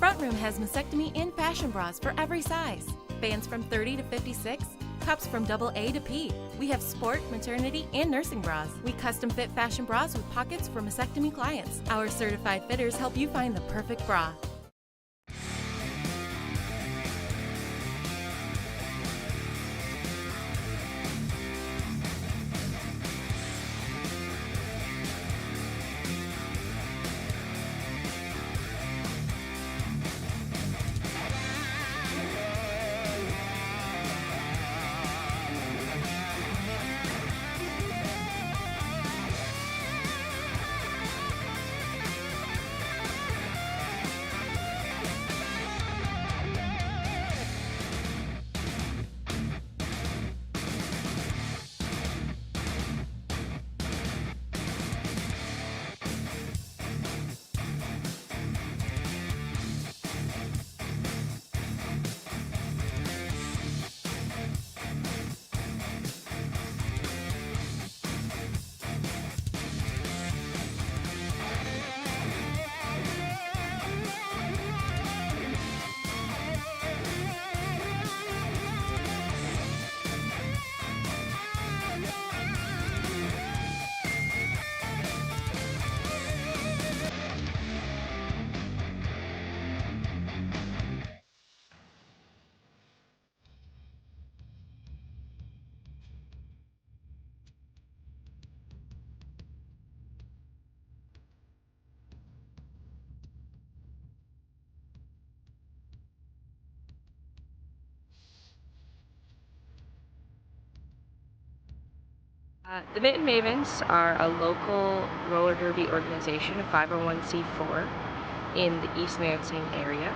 Front Room has mastectomy in fashion bras for every size. Bands from 30 to 56, cups from AA to P. We have sport, maternity, and nursing bras. We custom fit fashion bras with pockets for mastectomy clients. Our certified fitters help you find the perfect bra. The Mitten Mavens are a local roller derby organization, a 501c4 in the East Lansing area.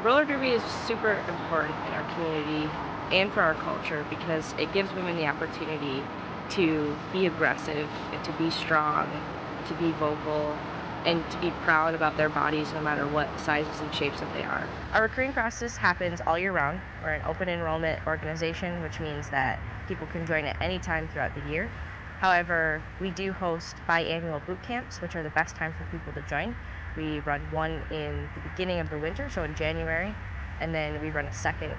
Roller derby is super important in our community and for our culture because it gives women the opportunity to be aggressive and to be strong, to be vocal, and to be proud about their bodies no matter what sizes and shapes that they are. Our recruiting process happens all year round. We're an open enrollment organization, which means that people can join at any time throughout the year. However, we do host biannual boot camps, which are the best time for people to join. We run one in the beginning of the winter, so in January, and then we run a second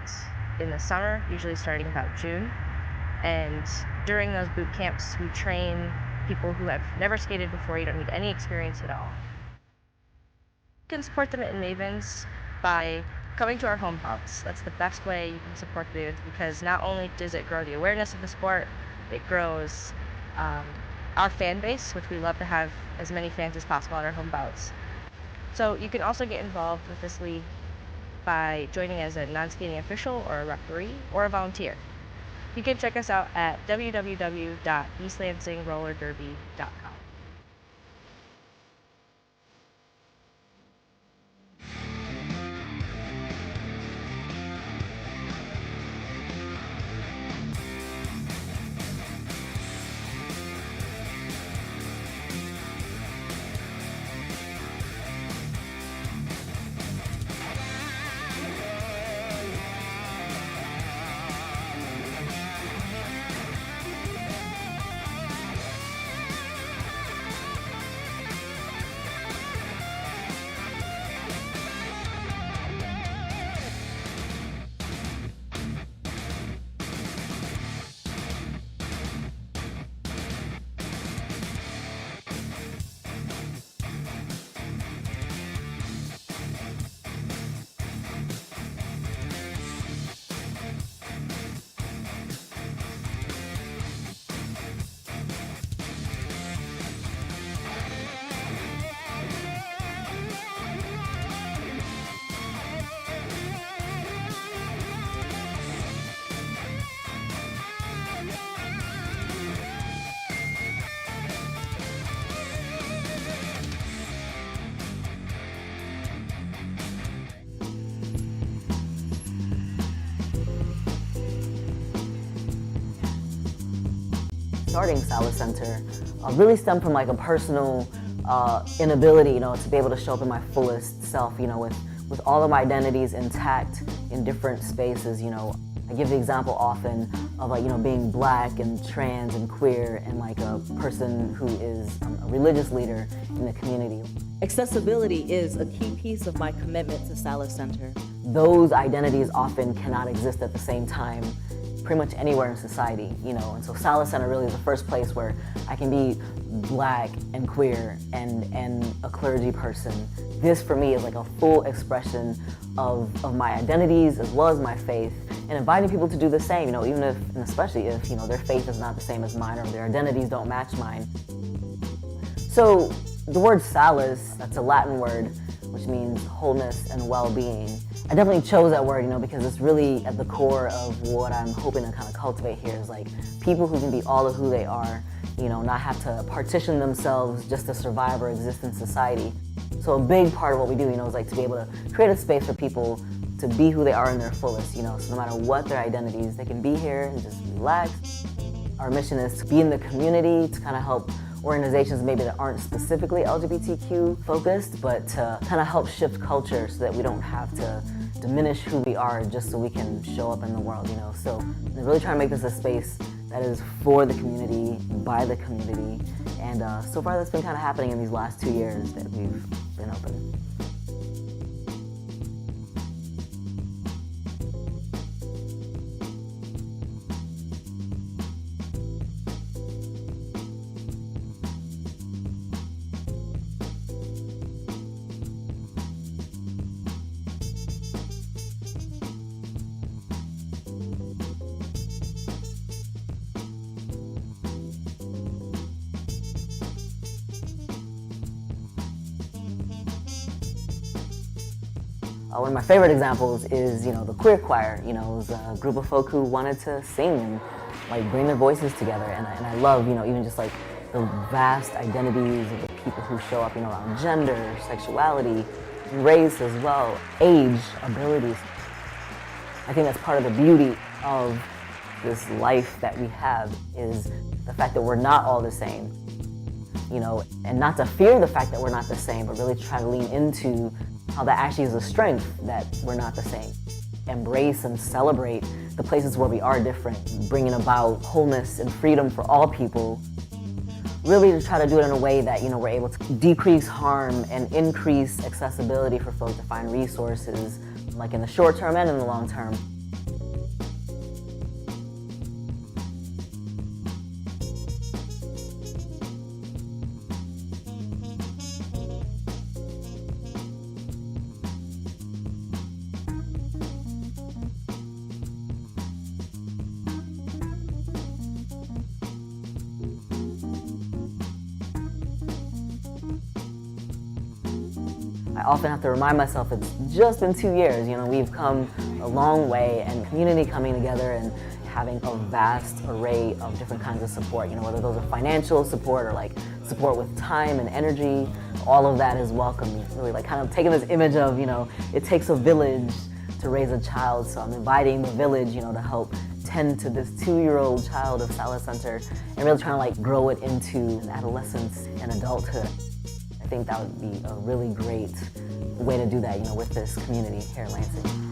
in the summer, usually starting about June. And during those boot camps, we train people who have never skated before. You don't need any experience at all. You can support the Mitten Mavens by coming to our home bouts. That's the best way you can support the Mavens because not only does it grow the awareness of the sport, it grows our fan base, which we love to have as many fans as possible at our home bouts. So you can also get involved with this league by joining as a non-skating official or a referee or a volunteer. You can check us out at www.eastlansingrollerderby.com. Starting Salas Center really stemmed from like a personal inability, to be able to show up in my fullest self, with all of my identities intact in different spaces, I give the example often of being black and trans and queer and like a person who is a religious leader in the community. Accessibility is a key piece of my commitment to Salas Center. Those identities often cannot exist at the same time pretty much anywhere in society, and so Salas Center really is the first place where I can be black and queer and a clergy person. This for me is like a full expression of my identities as well as my faith, and inviting people to do the same, even if, and especially if, their faith is not the same as mine or their identities don't match mine. So the word Salas, that's a Latin word, which means wholeness and well-being. I definitely chose that word, because it's really at the core of what I'm hoping to kind of cultivate here is like people who can be all of who they are, not have to partition themselves just to survive or exist in society. So a big part of what we do, is like to be able to create a space for people to be who they are in their fullest, so no matter what their identities, they can be here and just relax. Our mission is to be in the community, to kind of help organizations maybe that aren't specifically LGBTQ focused, but to kind of help shift culture so that we don't have to diminish who we are just so we can show up in the world, So they're really trying to make this a space that is for the community, by the community, and so far that's been kind of happening in these last 2 years that we've been open. One of my favorite examples is, the queer choir. It was a group of folk who wanted to sing and like bring their voices together. And I love, even just like the vast identities of the people who show up, around gender, sexuality, race as well, age, abilities. I think that's part of the beauty of this life that we have is the fact that we're not all the same, and not to fear the fact that we're not the same, but really try to lean into how that actually is a strength that we're not the same. Embrace and celebrate the places where we are different, bringing about wholeness and freedom for all people. Really to try to do it in a way that, we're able to decrease harm and increase accessibility for folks to find resources, like in the short term and in the long term. I often have to remind myself it's just been 2 years. We've come a long way, and community coming together and having a vast array of different kinds of support, whether those are financial support or like support with time and energy, all of that is welcome. Really like kind of taking this image of, it takes a village to raise a child, so I'm inviting the village, to help tend to this 2-year-old child of Salas Center and really trying to like grow it into adolescence and adulthood. I think that would be a really great way to do that, with this community here in Lansing.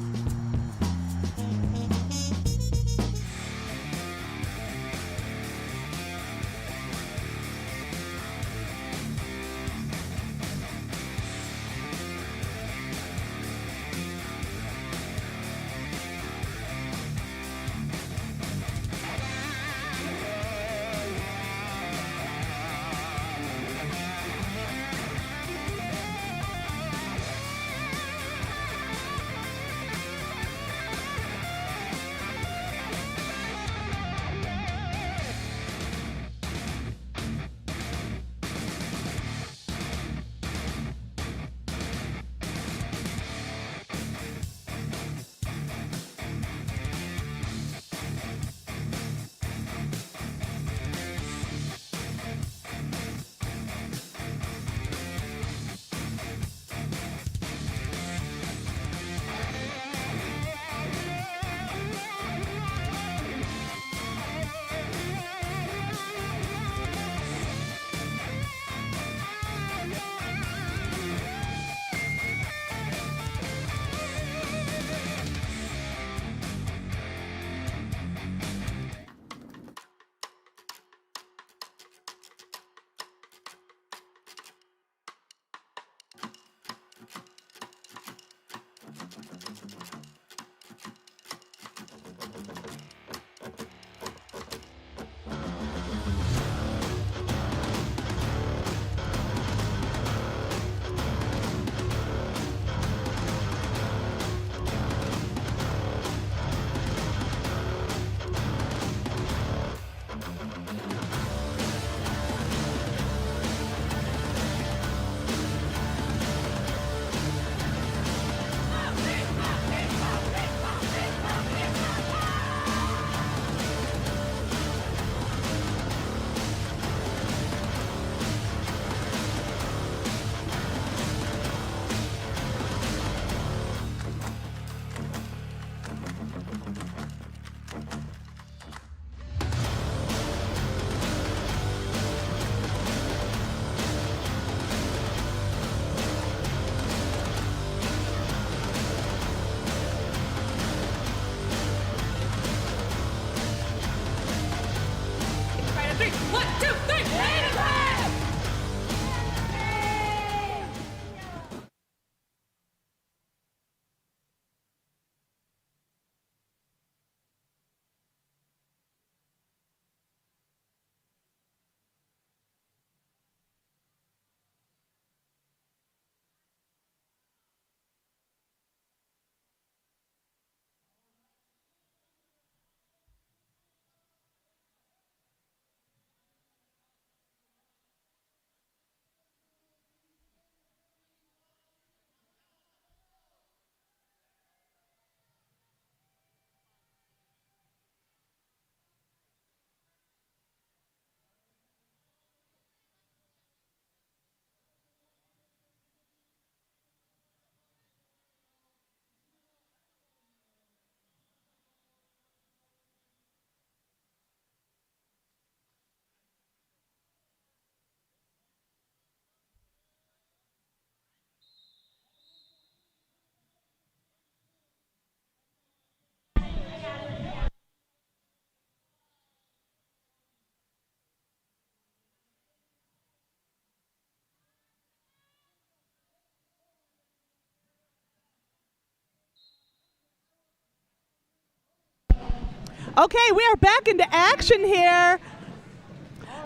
Okay, we are back into action here.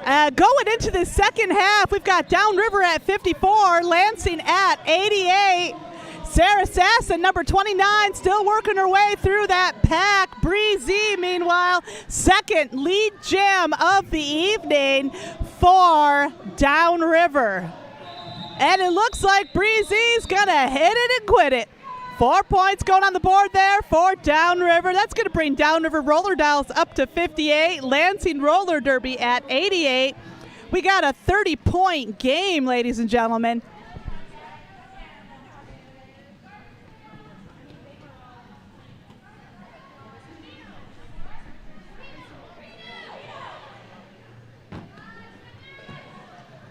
Going into the second half, we've got Downriver at 54, Lansing at 88. Sarah Sasson, number 29, still working her way through that pack. Breezy, meanwhile, second lead jam of the evening for Downriver. And it looks like Breezy's going to hit it and quit it. 4 points going on the board there for Downriver. That's going to bring Downriver Roller Dolls up to 58. Lansing Roller Derby at 88. We got a 30-point game, ladies and gentlemen.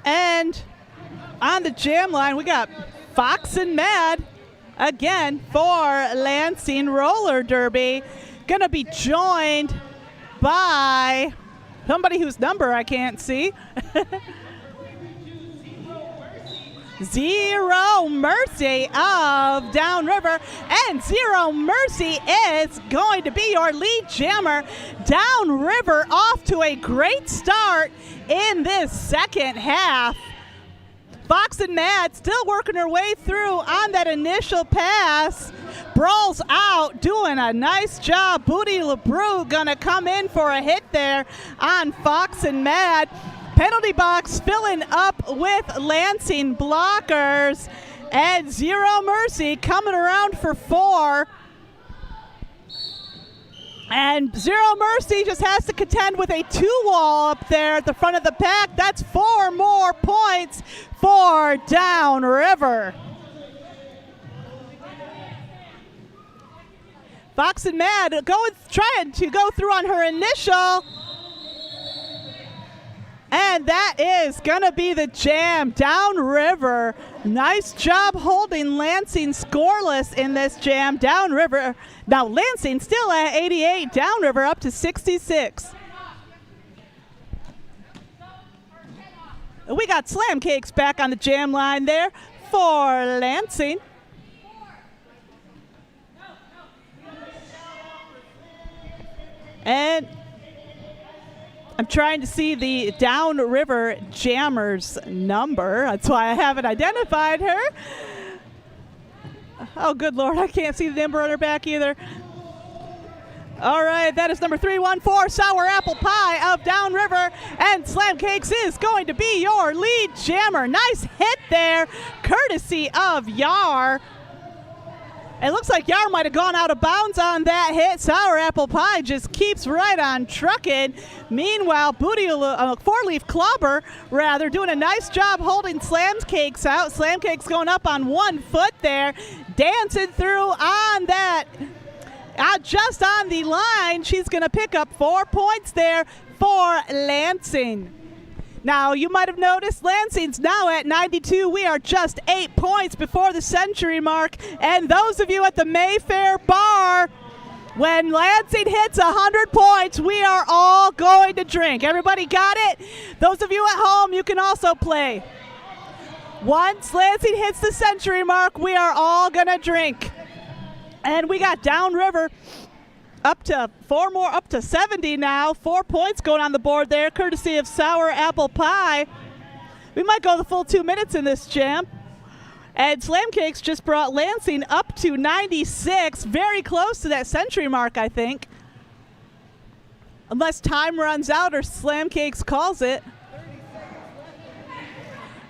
And on the jam line, we got Fox and Mad again for Lansing Roller Derby. Gonna be joined by somebody whose number I can't see. Zero Mercy of Downriver, and Zero Mercy is going to be your lead jammer. Downriver off to a great start in this second half. Fox and Mad still working her way through on that initial pass. Brawls out, doing a nice job. Booty LeBrew gonna come in for a hit there on Fox and Mad. Penalty box filling up with Lansing blockers, and Zero Mercy coming around for 4. And Zero Mercy just has to contend with a 2-wall up there at the front of the pack. That's 4 more points for Downriver. Fox and Mad trying to go through on her initial. And that is going to be the jam. Downriver, nice job holding Lansing scoreless in this jam. Downriver, now Lansing still at 88. Downriver up to 66. We got Slam Cakes back on the jam line there for Lansing. And I'm trying to see the Downriver Jammer's number. That's why I haven't identified her. Oh, good Lord, I can't see the number on her back either. All right, that is number 314, Sour Apple Pie of Downriver. And Slam Cakes is going to be your lead jammer. Nice hit there, courtesy of Yar. It looks like Yar might have gone out of bounds on that hit. Sour Apple Pie just keeps right on trucking. Meanwhile, Four-Leaf Clobber, rather, doing a nice job holding Slam Cakes out. Slam Cakes going up on 1 foot there, dancing through on that. Just on the line, she's going to pick up 4 points there for Lansing. Now, you might have noticed Lansing's now at 92. We are just 8 points before the century mark. And those of you at the Mayfair Bar, when Lansing hits 100 points, we are all going to drink. Everybody got it? Those of you at home, you can also play. Once Lansing hits the century mark, we are all going to drink. And we got Downriver up to 4 more, up to 70 now. 4 points going on the board there, courtesy of Sour Apple Pie. We might go the full 2 minutes in this jam. And Slam Cakes just brought Lansing up to 96, very close to that century mark, I think. Unless time runs out or Slam Cakes calls it.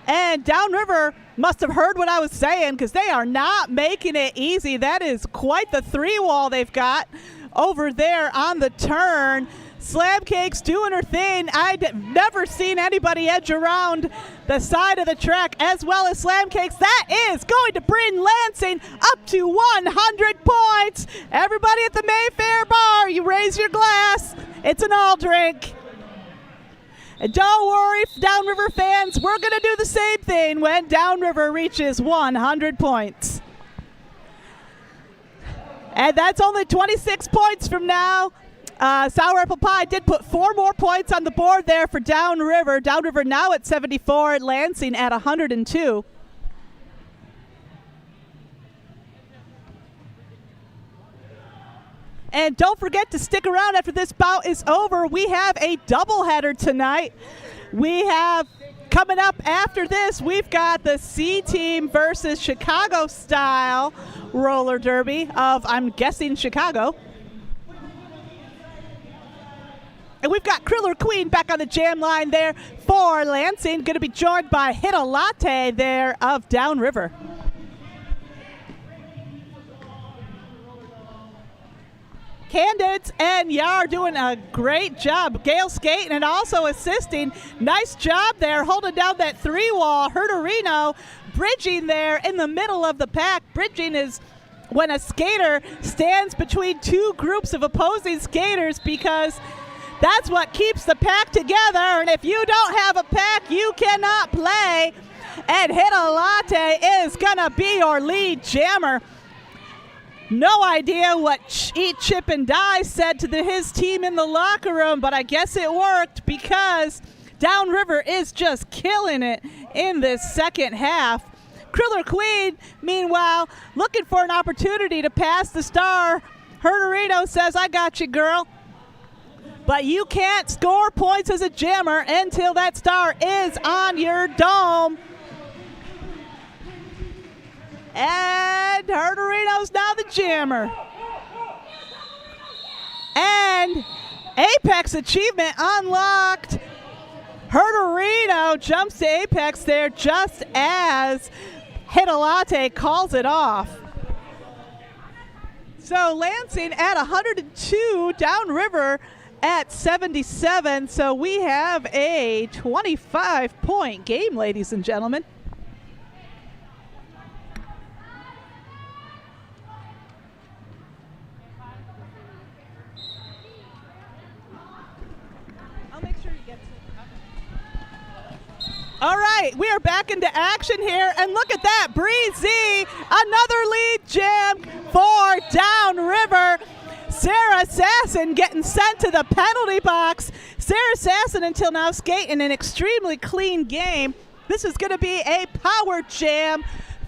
And Downriver must have heard what I was saying, because they are not making it easy. That is quite the 3-wall they've got over there on the turn. Slam Cakes doing her thing. I've never seen anybody edge around the side of the track as well as Slam Cakes. That is going to bring Lansing up to 100 points. Everybody at the Mayfair Bar, you raise your glass. It's an all drink. And don't worry, Downriver fans, we're going to do the same thing when Downriver reaches 100 points. And that's only 26 points from now. Sour Apple Pie did put 4 more points on the board there for Downriver. Downriver now at 74, Lansing at 102. And don't forget to stick around after this bout is over. We have a doubleheader tonight. We have coming up after this, we've got the C team versus Chicago style roller derby of, I'm guessing, Chicago. And we've got Kriller Queen back on the jam line there for Lansing. Going to be joined by Hit a Latte there of Downriver. Candidates and Yar doing a great job. Gail skating and also assisting. Nice job there, holding down that 3-wall. Herderino bridging there in the middle of the pack. Bridging is when a skater stands between two groups of opposing skaters, because that's what keeps the pack together. And if you don't have a pack, you cannot play. And Hit a Latte is going to be your lead jammer. No idea what Eat, Chip, and Die said to his team in the locker room, but I guess it worked, because Downriver is just killing it in this second half. Kriller Queen, meanwhile, looking for an opportunity to pass the star. Herderino says, I got you, girl. But you can't score points as a jammer until that star is on your dome. And Herderino's now the jammer. And Apex achievement unlocked. Herderino jumps to Apex there just as Hit a Latte calls it off. So Lansing at 102, Downriver at 77. So we have a 25-point game, ladies and gentlemen. All right, we are back into action here, and look at that, Breezy, another lead jam for Downriver. Sarah Sasson getting sent to the penalty box. Sarah Sasson until now skating an extremely clean game. This is going to be a power jam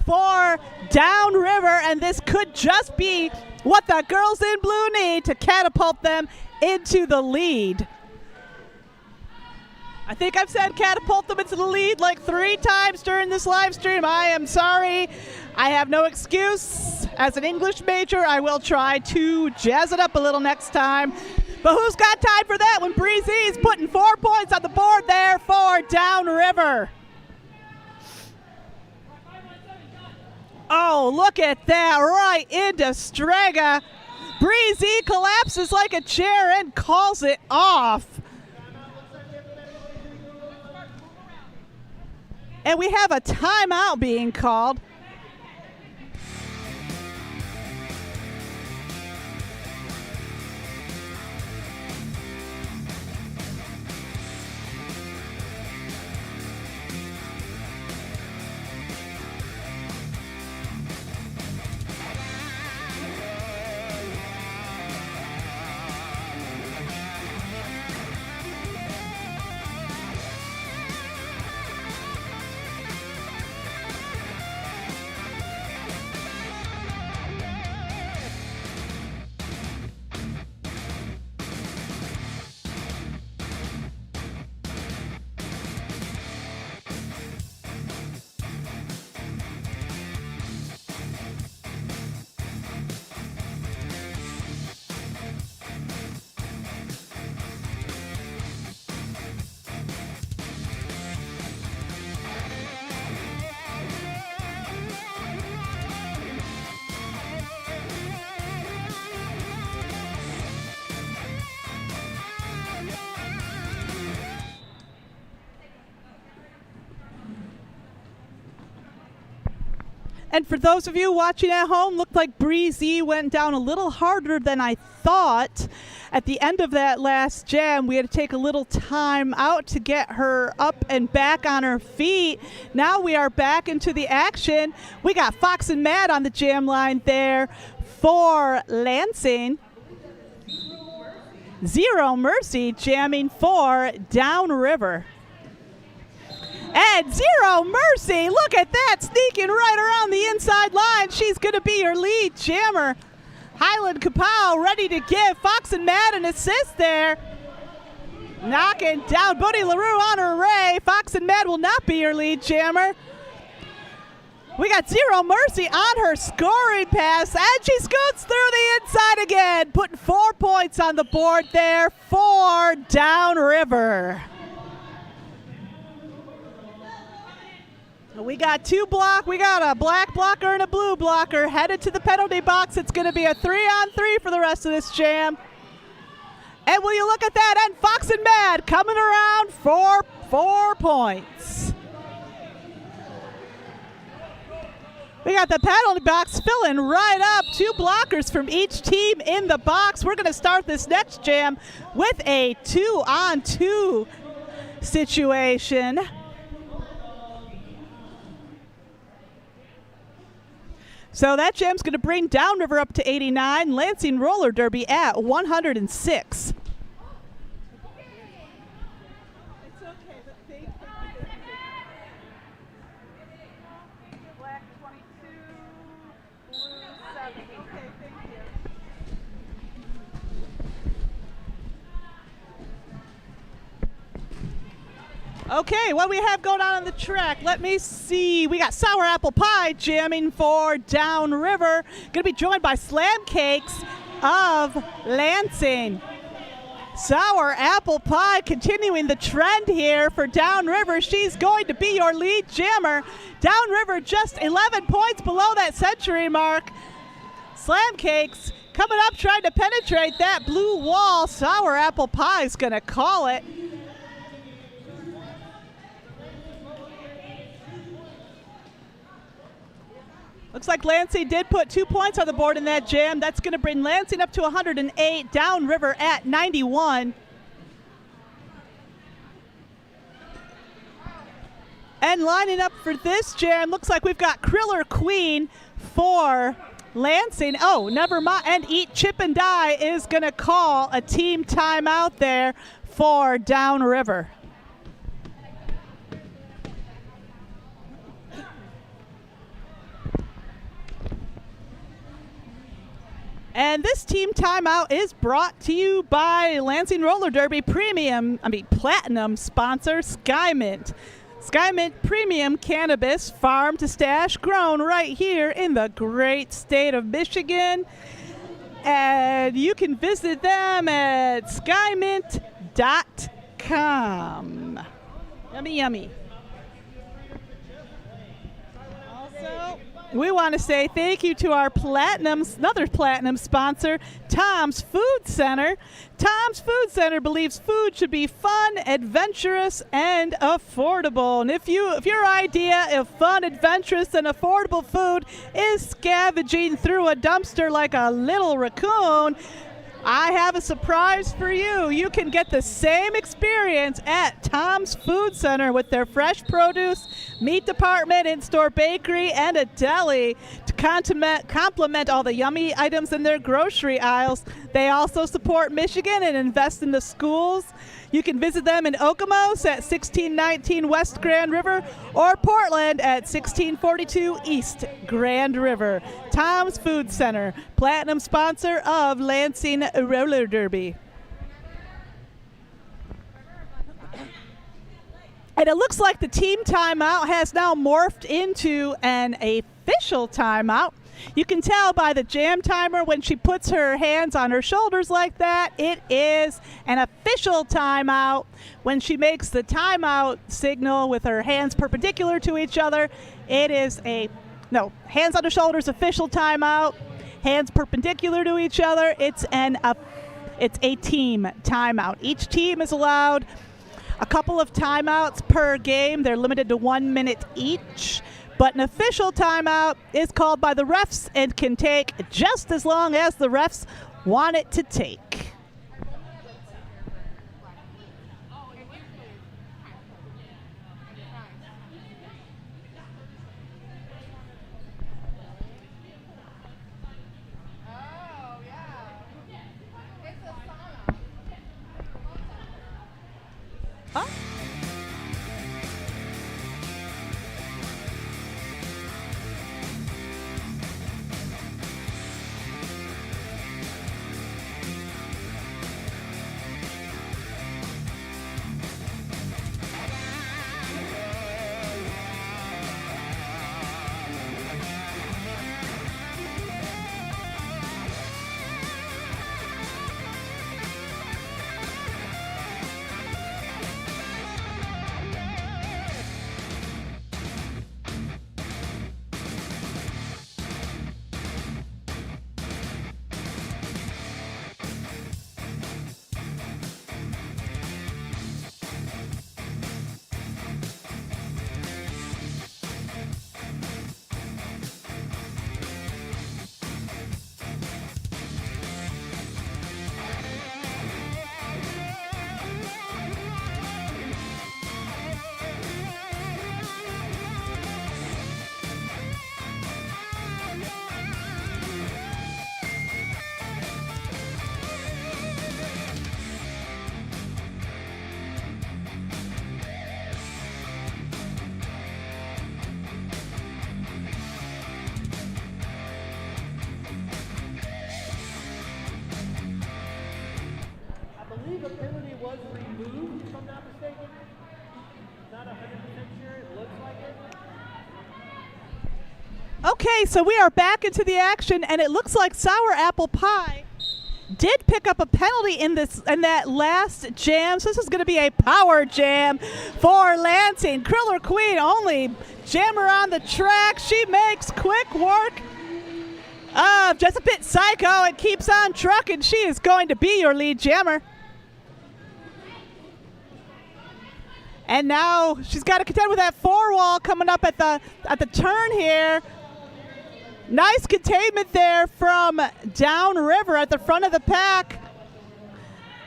for Downriver, and this could just be what the girls in blue need to catapult them into the lead. I think I've said catapult them into the lead like 3 times during this live stream. I am sorry. I have no excuse. As an English major, I will try to jazz it up a little next time. But who's got time for that when Breezy is putting 4 points on the board there for Downriver? Oh, look at that, right into Strega. Breezy collapses like a chair and calls it off. And we have a timeout being called. And for those of you watching at home, looked like Breezy went down a little harder than I thought. At the end of that last jam, we had to take a little time out to get her up and back on her feet. Now we are back into the action. We got Fox and Mad on the jam line there for Lansing. Zero Mercy jamming for Downriver. And Zero Mercy, look at that, sneaking right around the inside line. She's going to be your lead jammer. Highland Kapow ready to give Fox and Matt an assist there. Knocking down Buddy LaRue on her array. Fox and Matt will not be your lead jammer. We got Zero Mercy on her scoring pass, and she scoots through the inside again, putting 4 points on the board there for Downriver. We got we got a black blocker and a blue blocker headed to the penalty box. It's going to be a 3-on-3 for the rest of this jam. And will you look at that? And Fox and Mad coming around for 4 points. We got the penalty box filling right up. 2 blockers from each team in the box. We're going to start this next jam with a 2-on-2 situation. So that jam's going to bring Downriver up to 89, Lansing Roller Derby at 106. Okay, what do we have going on the track? Let me see. We got Sour Apple Pie jamming for Downriver. Going to be joined by Slam Cakes of Lansing. Sour Apple Pie continuing the trend here for Downriver. She's going to be your lead jammer. Downriver just 11 points below that century mark. Slam Cakes coming up trying to penetrate that blue wall. Sour Apple Pie's going to call it. Looks like Lansing did put 2 points on the board in that jam. That's going to bring Lansing up to 108, Downriver at 91. And lining up for this jam, looks like we've got Kriller Queen for Lansing. Oh, never mind. And Eat Chip and Die is going to call a team timeout there for Downriver. And this team timeout is brought to you by Lansing Roller Derby Platinum sponsor, Skymint. Skymint Premium Cannabis, farm to stash, grown right here in the great state of Michigan. And you can visit them at skymint.com. Yummy, yummy. Also, we want to say thank you to our another platinum sponsor, Tom's Food Center. Tom's Food Center believes food should be fun, adventurous, and affordable. And if your idea of fun, adventurous, and affordable food is scavenging through a dumpster like a little raccoon, I have a surprise for you. You can get the same experience at Tom's Food Center with their fresh produce, meat department, in-store bakery, and a deli to complement all the yummy items in their grocery aisles. They also support Michigan and invest in the schools. You can visit them in Okemos at 1619 West Grand River or Portland at 1642 East Grand River. Tom's Food Center, platinum sponsor of Lansing Roller Derby. And it looks like the team timeout has now morphed into an official timeout. You can tell by the jam timer when she puts her hands on her shoulders like that, it is an official timeout. When she makes the timeout signal with her hands perpendicular to each other, it is hands on the shoulders, official timeout. Hands perpendicular to each other, it's a team timeout. Each team is allowed a couple of timeouts per game. They're limited to 1 minute each. But an official timeout is called by the refs and can take just as long as the refs want it to take. Huh? penalty was removed, if I'm not mistaken. Not 100% sure. It looks like it. Okay, so we are back into the action, and it looks like Sour Apple Pie did pick up a penalty in that last jam. So this is going to be a power jam for Lansing. Kriller Queen, only jammer on the track. She makes quick work of just a bit psycho and keeps on trucking. She is going to be your lead jammer. And now she's got to contend with that four wall coming up at the turn here. Nice containment there from Downriver at the front of the pack.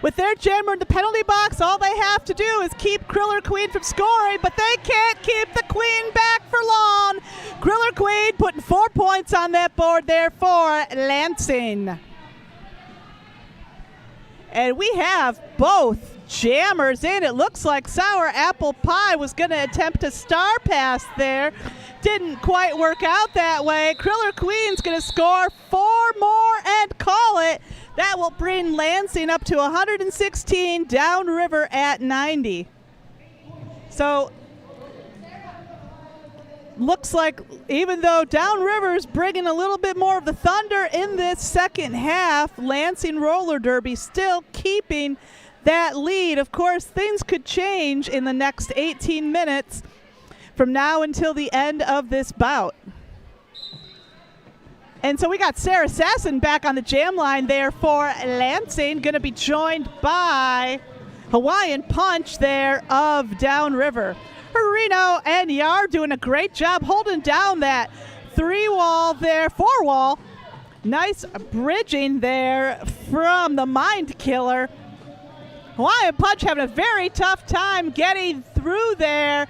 With their jammer in the penalty box, all they have to do is keep Kriller Queen from scoring, but they can't keep the Queen back for long. Kriller Queen putting 4 points on that board there for Lansing. And we have both jammers in. It looks like Sour Apple Pie was going to attempt a star pass there. Didn't quite work out that way. Kriller Queen's going to score 4 more and call it. That will bring Lansing up to 116, Downriver at 90. So looks like even though Downriver's bringing a little bit more of the thunder in this second half, Lansing Roller Derby still keeping that lead. Of course, things could change in the next 18 minutes from now until the end of this bout. And so we got Sarah Sasson back on the jam line there for Lansing, going to be joined by Hawaiian Punch there of Downriver. Reno and Yar doing a great job holding down that 3-wall there, 4-wall. Nice bridging there from the Mind Killer. Hawaiian Punch having a very tough time getting through there.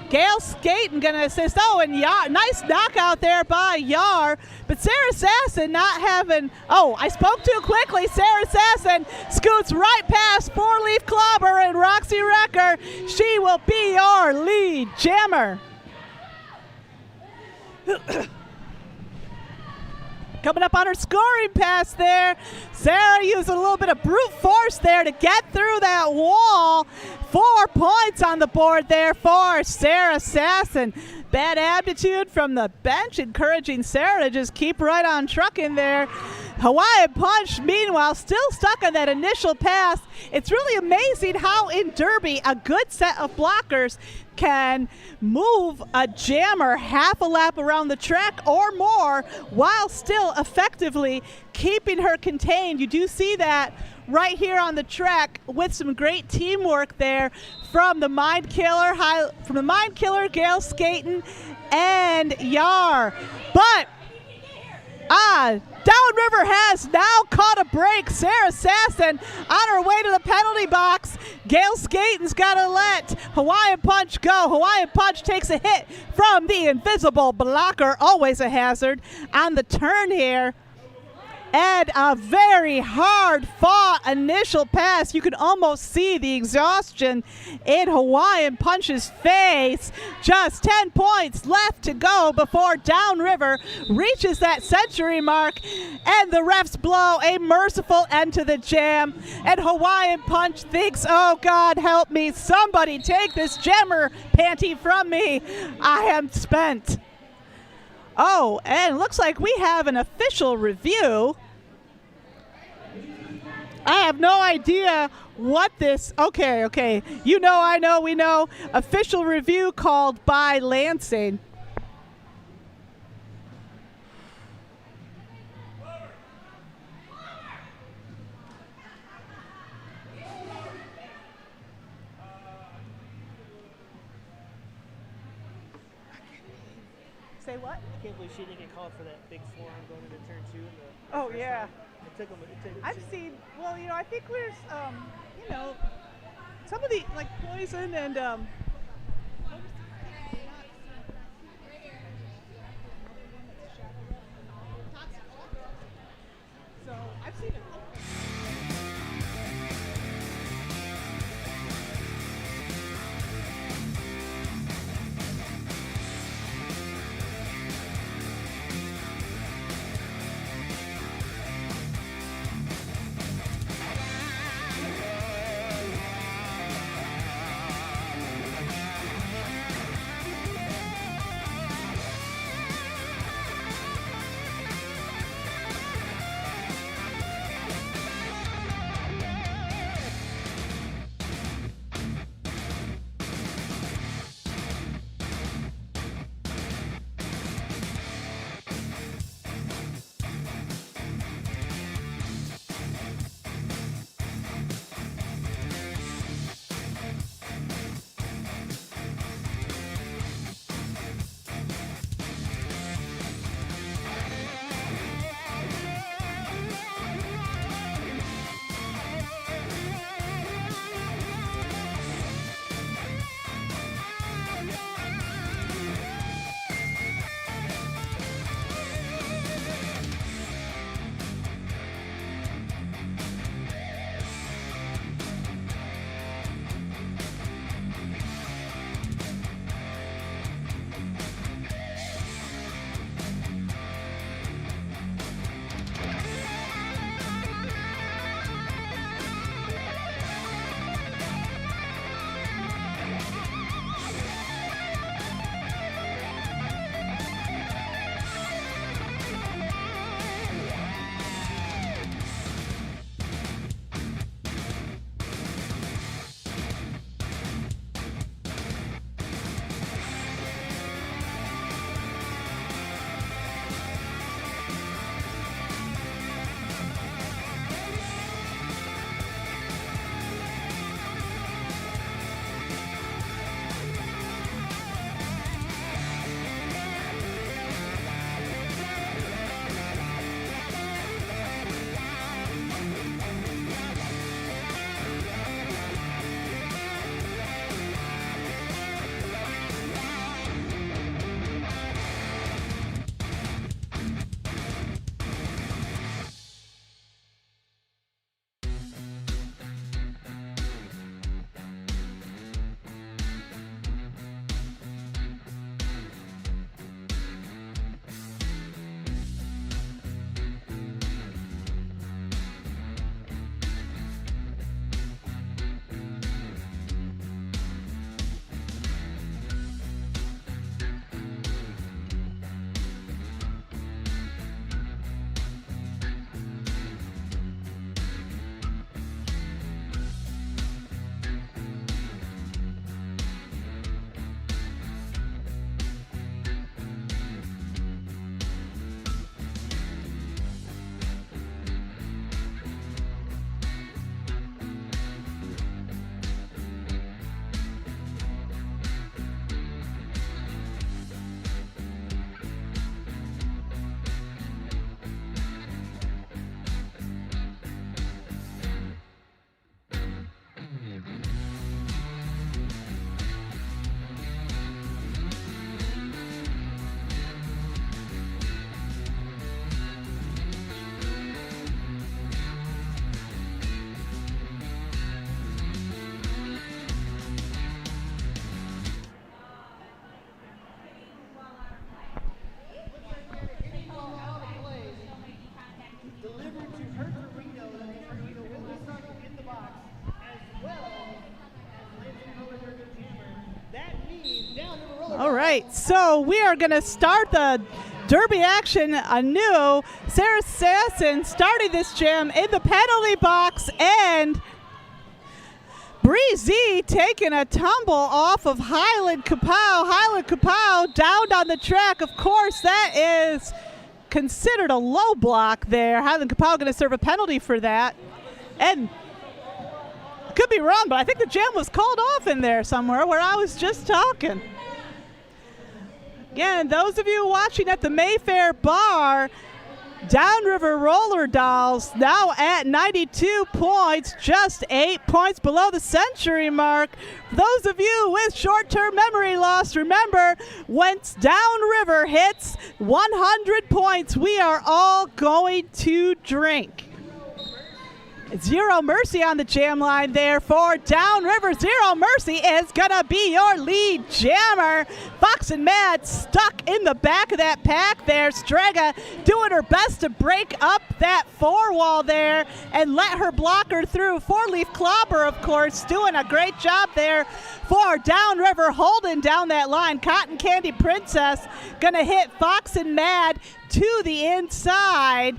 Gail Skaten going to assist. Oh, and Yar, nice knockout there by Yar. But Sarah Sasson not having, I spoke too quickly. Sarah Sasson scoots right past 4-leaf clobber and Roxy Wrecker. She will be our lead jammer. Coming up on her scoring pass there. Sarah using a little bit of brute force there to get through that wall. 4 points on the board there for Sarah Sasson. Bad aptitude from the bench, encouraging Sarah to just keep right on trucking there. Hawaiian Punch, meanwhile, still stuck on that initial pass. It's really amazing how in Derby a good set of blockers can move a jammer half a lap around the track or more while still effectively keeping her contained. You do see that right here on the track with some great teamwork there from the Mind Killer, Gail Skaten, and Yar. But Downriver has now caught a break. Sarah Sasson on her way to the penalty box. Gail Skaten's got to let Hawaiian Punch go. Hawaiian Punch takes a hit from the invisible blocker. Always a hazard on the turn here. And a very hard-fought initial pass. You can almost see the exhaustion in Hawaiian Punch's face. Just 10 points left to go before Downriver reaches that century mark. And the refs blow a merciful end to the jam. And Hawaiian Punch thinks, oh, God, help me. Somebody take this jammer panty from me. I am spent. Oh, and it looks like we have an official review. I have no idea what this, okay. You know, I know, we know. Official review called by Lansing. Say what? I can't believe she didn't get called for that big forearm going into turn 2. Oh, yeah. It took him. I've seen, well, you know, I think there's, you know, some of the, like, poison and, so I've seen it. to Hertorino, that means Hertorino will be starting in the box, as well as Lansing roller derby jammer. That means Downriver roller. All right, so we are going to start the derby action anew. Sarah Sasson starting this jam in the penalty box, and Breezy taking a tumble off of Highland Kapow. Highland Kapow down on the track. Of course, that is considered a low block there. Highland Kapow going to serve a penalty for that. And I could be wrong, but I think the jam was called off in there somewhere where I was just talking. Again, those of you watching at the Mayfair Bar, Downriver Roller Dolls now at 92 points, just 8 points below the century mark. For those of you with short-term memory loss, remember, once Downriver hits 100 points, we are all going to drink. Zero Mercy on the jam line there for Downriver. Zero Mercy is going to be your lead jammer. Fox and Mad stuck in the back of that pack there. Strega doing her best to break up that four wall there and let her blocker through. Four-leaf clobber, of course, doing a great job there for Downriver, holding down that line. Cotton Candy Princess going to hit Fox and Mad to the inside.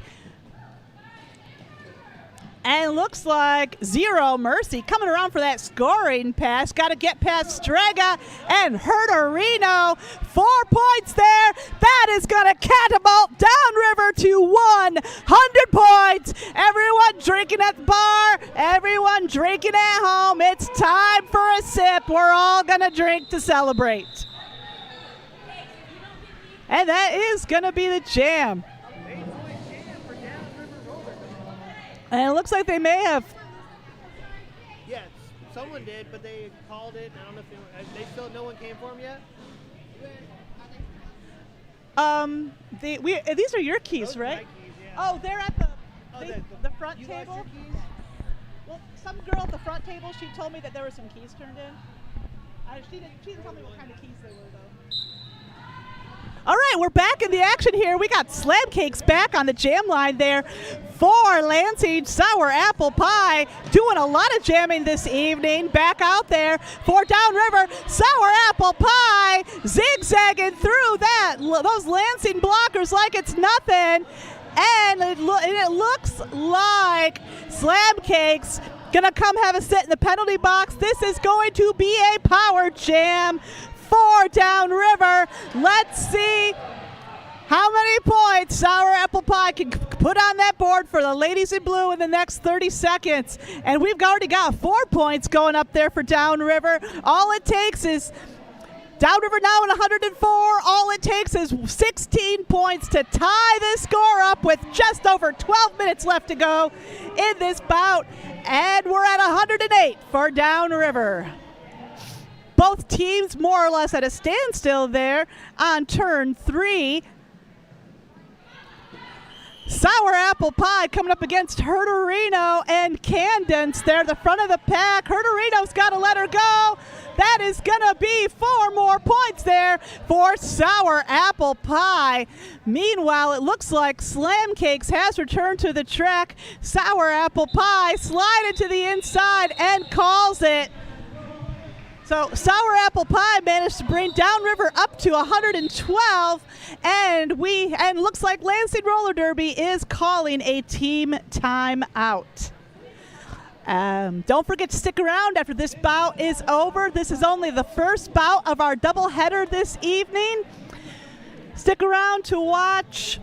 And looks like Zero Mercy coming around for that scoring pass. Got to get past Strega and Hertorino. 4 points there. That is going to catapult Downriver to 100 points. Everyone drinking at the bar. Everyone drinking at home. It's time for a sip. We're all going to drink to celebrate. And that is going to be the jam. And it looks like they may have. Yes, someone did, but they called it. I don't know if they still, no one came for them yet. These are your keys, Those are right? my keys, yeah. Oh, they're at the front You lost table. your keys? Well, some girl at the front table, she told me that there were some keys turned in. She didn't tell me what kind of keys they were, though. All right, we're back in the action here. We got Slam Cakes back on the jam line there for Lansing. Sour Apple Pie doing a lot of jamming this evening. Back out there for Downriver. Sour Apple Pie zigzagging through those Lansing blockers like it's nothing. And it looks like Slam Cakes gonna come have a sit in the penalty box. This is going to be a power jam for Downriver. Let's see how many points Sour Apple Pie can put on that board for the ladies in blue in the next 30 seconds. And we've already got 4 points going up there for Downriver. All it takes is Downriver now at 104. All it takes is 16 points to tie this score up with just over 12 minutes left to go in this bout. And we're at 108 for Downriver. Both teams more or less at a standstill there on turn 3. Sour Apple Pie coming up against Hertorino and Candence. They're the front of the pack. Hertorino's got to let her go. That is going to be 4 more points there for Sour Apple Pie. Meanwhile, it looks like Slam Cakes has returned to the track. Sour Apple Pie slided to the inside and calls it. So Sour Apple Pie managed to bring Downriver up to 112, and looks like Lansing Roller Derby is calling a team timeout. Don't forget to stick around after this bout is over. This is only the first bout of our doubleheader this evening. Stick around to watch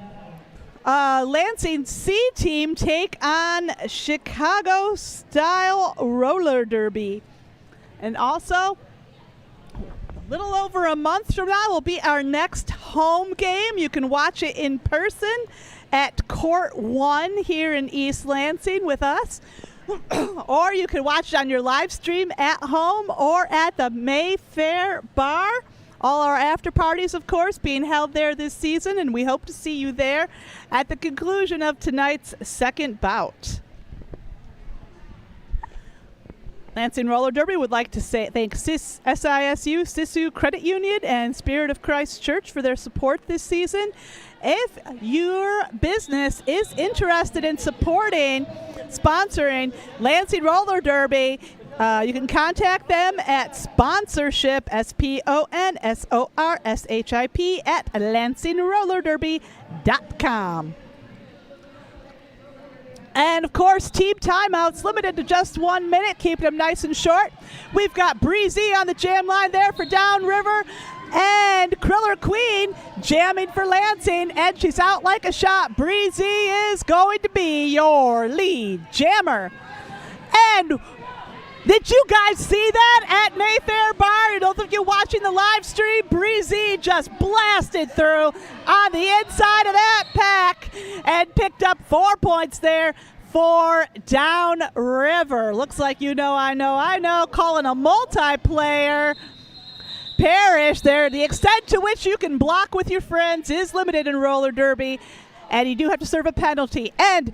Lansing C team take on Chicago Style Roller Derby. And also, a little over a month from now will be our next home game. You can watch it in person at Court 1 here in East Lansing with us. Or you can watch it on your live stream at home or at the Mayfair Bar. All our after parties, of course, being held there this season, and we hope to see you there at the conclusion of tonight's second bout. Lansing Roller Derby would like to thank SISU Credit Union and Spirit of Christ Church for their support this season. If your business is interested in sponsoring Lansing Roller Derby, you can contact them at sponsorship, SPONSORSHIP, at LansingRollerDerby.com. And, of course, team timeouts limited to just 1 minute, keeping them nice and short. We've got Breezy on the jam line there for Downriver, and Kriller Queen jamming for Lansing, and she's out like a shot. Breezy is going to be your lead jammer. And did you guys see that at Mayfair Bar? Those of you watching the live stream, Breezy just blasted through on the inside of that pack and picked up 4 points there for Downriver. Looks like I know, calling a multiplayer parish there. The extent to which you can block with your friends is limited in roller derby, and you do have to serve a penalty. And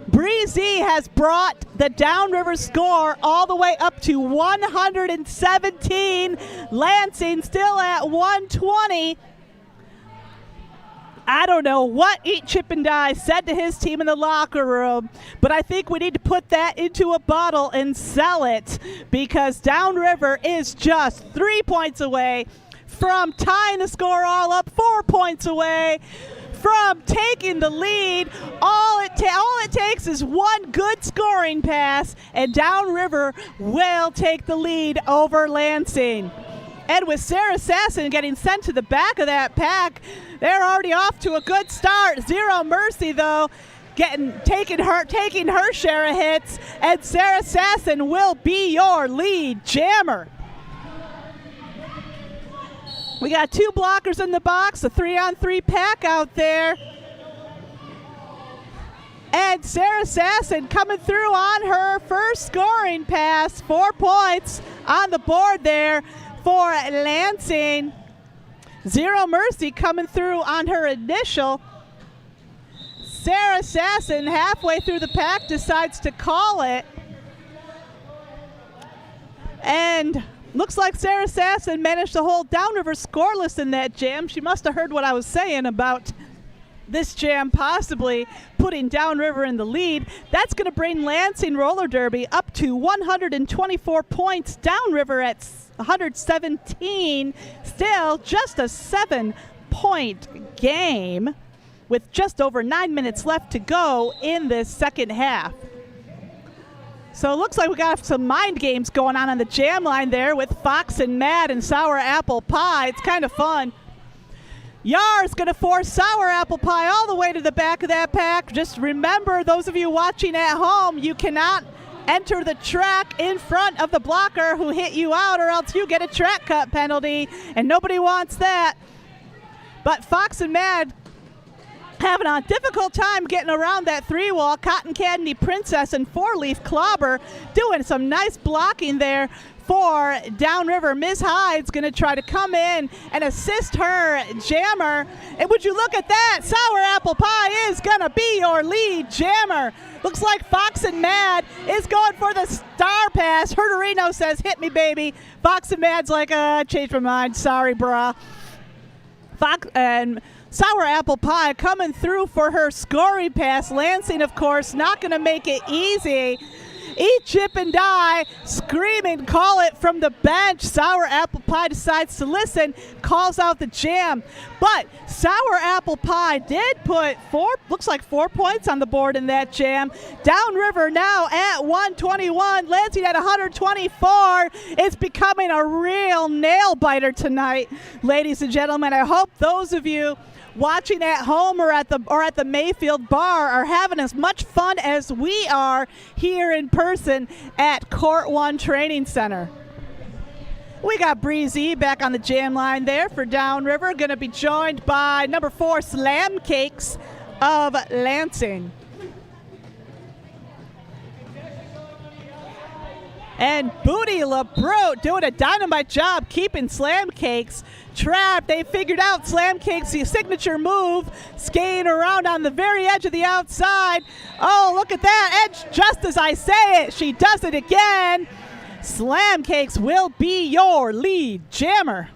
Breezy has brought the Downriver score all the way up to 117. Lansing still at 120. I don't know what Eat Chip and Die said to his team in the locker room, but I think we need to put that into a bottle and sell it, because Downriver is just 3 points away from tying the score all up, 4 points away from taking the lead. All it takes is one good scoring pass, and Downriver will take the lead over Lansing. And with Sarah Sasson getting sent to the back of that pack, they're already off to a good start. Zero Mercy, though, taking her share of hits, and Sarah Sasson will be your lead jammer. We got 2 blockers in the box, a 3-on-3 pack out there. And Sarah Sasson coming through on her first scoring pass. 4 points on the board there for Lansing. Zero Mercy coming through on her initial. Sarah Sasson halfway through the pack decides to call it. And looks like Sarah Sasson managed to hold Downriver scoreless in that jam. She must have heard what I was saying about this jam possibly putting Downriver in the lead. That's going to bring Lansing Roller Derby up to 124 points. Downriver at 117. Still just a 7-point game with just over 9 minutes left to go in this second half. So it looks like we got some mind games going on the jam line there with Fox and Mad and Sour Apple Pie. It's kind of fun. Yar's going to force Sour Apple Pie all the way to the back of that pack. Just remember, those of you watching at home, you cannot enter the track in front of the blocker who hit you out, or else you get a track cut penalty, and nobody wants that. But Fox and Mad having a difficult time getting around that 3-wall. Cotton Candy Princess and 4-leaf Clobber doing some nice blocking there for Downriver. Ms. Hyde's going to try to come in and assist her jammer. And would you look at that? Sour Apple Pie is going to be your lead jammer. Looks like Fox and Mad is going for the star pass. Herderino says, hit me, baby. Fox and Mad's like, changed my mind. Sorry, brah. Fox and Sour Apple Pie coming through for her scoring pass. Lansing, of course, not going to make it easy. Eat Chip and Die screaming, call it from the bench. Sour Apple Pie decides to listen, calls out the jam. But Sour Apple Pie did put looks like 4 points on the board in that jam. Downriver now at 121, Lansing at 124. It's becoming a real nail biter tonight, ladies and gentlemen. I hope those of you watching at home or at the Mayfield Bar are having as much fun as we are here in person at Court 1 Training Center. We got Breezy back on the jam line there for Downriver, going to be joined by number 4 Slam Cakes of Lansing. And Booty LeBrote doing a dynamite job keeping Slam Cakes trapped. They figured out Slam Cakes' signature move, skating around on the very edge of the outside. Oh, look at that edge. Just as I say it, she does it again. Slam Cakes will be your lead jammer.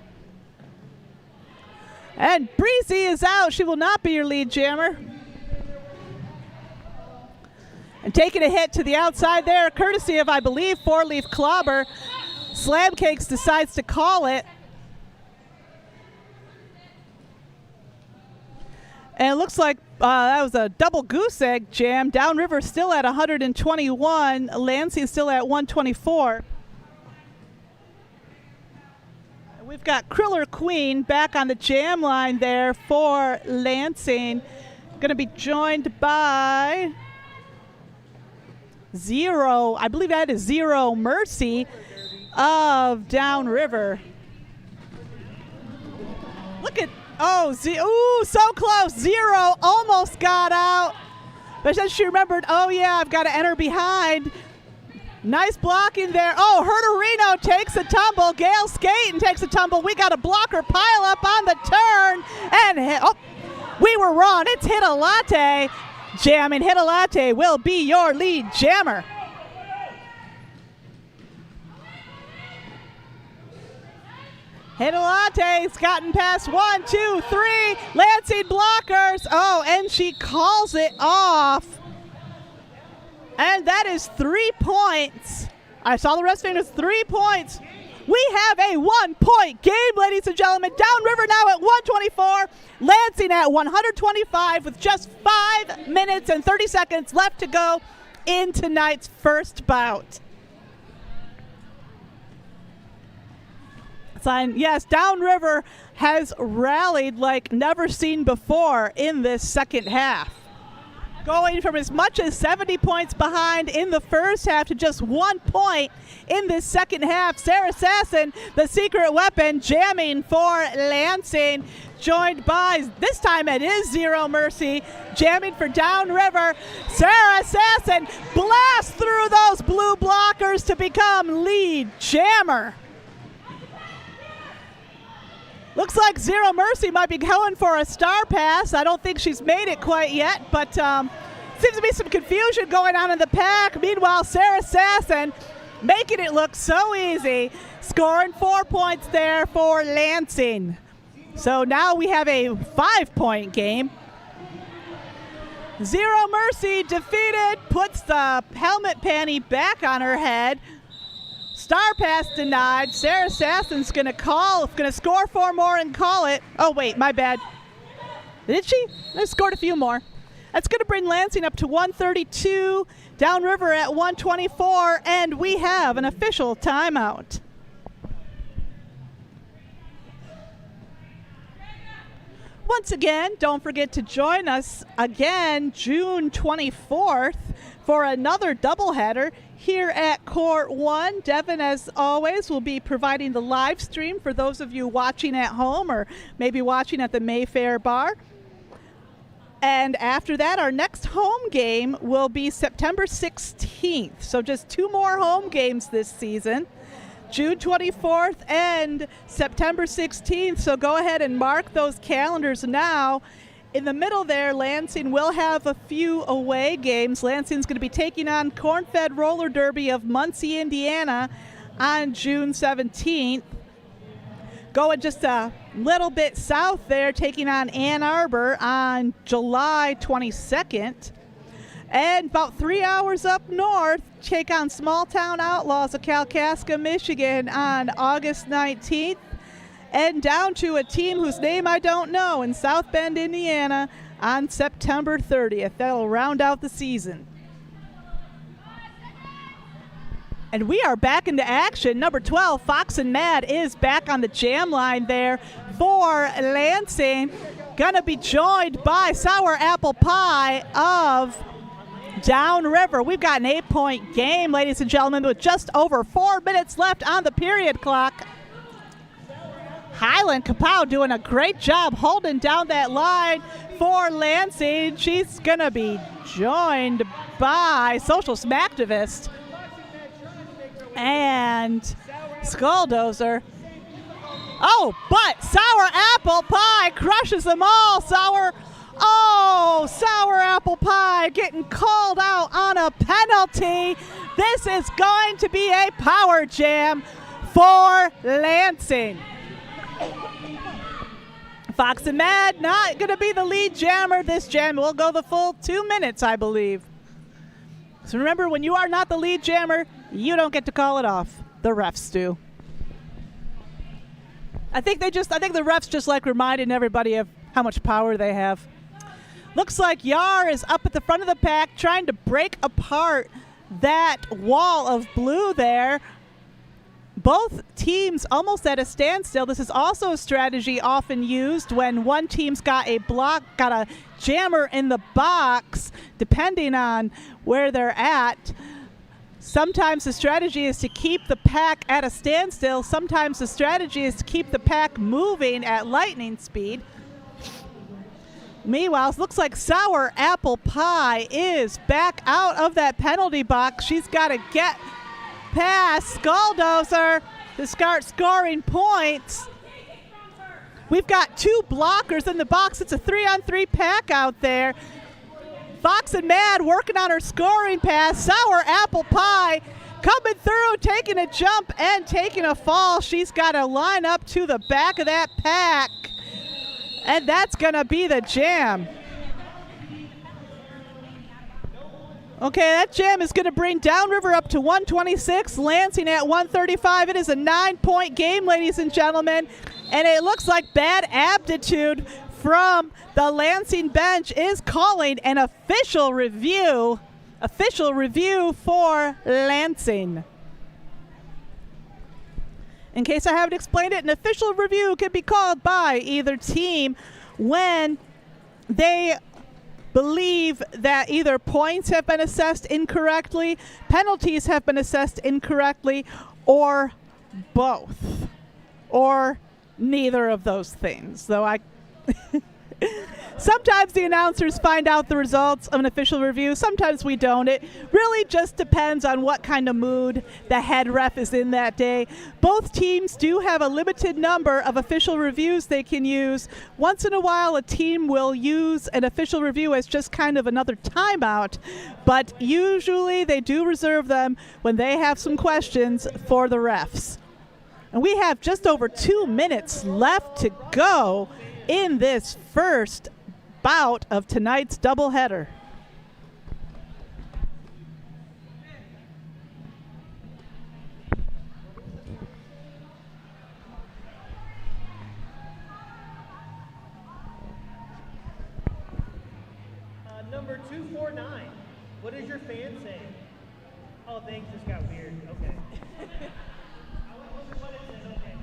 And Breezy is out. She will not be your lead jammer. And taking a hit to the outside there, courtesy of, I believe, four-leaf clobber. Slam Cakes decides to call it. And it looks like that was a double goose egg jam. Downriver still at 121. Lansing still at 124. We've got Kriller Queen back on the jam line there for Lansing. Going to be joined by Zero. I believe that is Zero Mercy of Downriver. Look at, ooh, so close. Zero almost got out. But then she remembered, oh yeah, I've got to enter behind. Nice blocking there. Oh, Herderino takes a tumble. Gail Skaten takes a tumble. We got a blocker pile up on the turn. And we were wrong. It's Hit a Latte. Jamming Hit a Latte will be your lead jammer. Hit a Latte's gotten past 1, 2, 3. Lansing blockers. Oh, and she calls it off. And that is 3 points. I saw the rest of it was 3 points. We have a 1-point game, ladies and gentlemen. Downriver now at 124. Lansing at 125 with just 5 minutes and 30 seconds left to go in tonight's first bout. Yes, Downriver has rallied like never seen before in this second half. Going from as much as 70 points behind in the first half to just 1 point in this second half. Sarah Sasson, the secret weapon, jamming for Lansing, joined by, this time it is Zero Mercy, jamming for Downriver. Sarah Sasson blasts through those blue blockers to become lead jammer. Looks like Zero Mercy might be going for a star pass. I don't think she's made it quite yet, but seems to be some confusion going on in the pack. Meanwhile, Sarah Sasson making it look so easy, scoring 4 points there for Lansing. So now we have a 5-point game. Zero Mercy defeated, puts the helmet panty back on her head. Star pass denied. Sarah Sasson's going to score 4 more and call it. Oh, wait, my bad. Did she? They scored a few more. That's going to bring Lansing up to 132, Downriver at 124, and we have an official timeout. Once again, don't forget to join us again June 24th for another doubleheader here at Court 1. Devin, as always, will be providing the live stream for those of you watching at home or maybe watching at the Mayfair Bar. And after that, our next home game will be September 16th. So just 2 more home games this season, June 24th and September 16th. So go ahead and mark those calendars now. In the middle there, Lansing will have a few away games. Lansing's going to be taking on Corn-Fed Roller Derby of Muncie, Indiana on June 17th. Going just a little bit south there, taking on Ann Arbor on July 22nd. And about 3 hours up north, take on Small Town Outlaws of Kalkaska, Michigan on August 19th. And down to a team whose name I don't know in South Bend, Indiana on September 30th. That'll round out the season. And we are back into action. Number 12, Fox and Mad, is back on the jam line there for Lansing. Gonna be joined by Sour Apple Pie of Downriver. We've got an 8-point game, ladies and gentlemen, with just over 4 minutes left on the period clock. Highland Kapow doing a great job holding down that line for Lansing. She's going to be joined by Social Smacktivist and Skulldozer. Oh, but Sour Apple Pie crushes them all. Sour. Oh, Oh, sour apple pie getting called out on a penalty. This is going to be a power jam for Lansing. Fox and Mad not going to be the lead jammer. This jam will go the full 2 minutes, I believe. So remember, when you are not the lead jammer, you don't get to call it off. The refs do. I think the refs just like reminding everybody of how much power they have. Looks like Yar is up at the front of the pack trying to break apart that wall of blue there. Both teams almost at a standstill. This is also a strategy often used when one team's got a jammer in the box, depending on where they're at. Sometimes the strategy is to keep the pack at a standstill. Sometimes the strategy is to keep the pack moving at lightning speed. Meanwhile, it looks like Sour Apple Pie is back out of that penalty box. She's got to get past Skulldozer to start scoring points. We've got 2 blockers in the box. It's a 3-on-3 pack out there. Fox and Mad working on her scoring pass. Sour Apple Pie coming through, taking a jump and taking a fall. She's got to line up to the back of that pack. And that's going to be the jam. Okay, that jam is going to bring Downriver up to 126, Lansing at 135. It is a 9-point game, ladies and gentlemen. And it looks like bad aptitude from the Lansing bench is calling an official review for Lansing. In case I haven't explained it, an official review can be called by either team when they believe that either points have been assessed incorrectly, penalties have been assessed incorrectly, or both, or neither of those things. Though sometimes the announcers find out the results of an official review. Sometimes we don't. It really just depends on what kind of mood the head ref is in that day. Both teams do have a limited number of official reviews they can use. Once in a while, a team will use an official review as just kind of another timeout, but usually they do reserve them when they have some questions for the refs. And we have just over 2 minutes left to go in this first bout of tonight's doubleheader. Number 249. What does your fan say? Oh, things just got weird. Okay. What is it? Okay.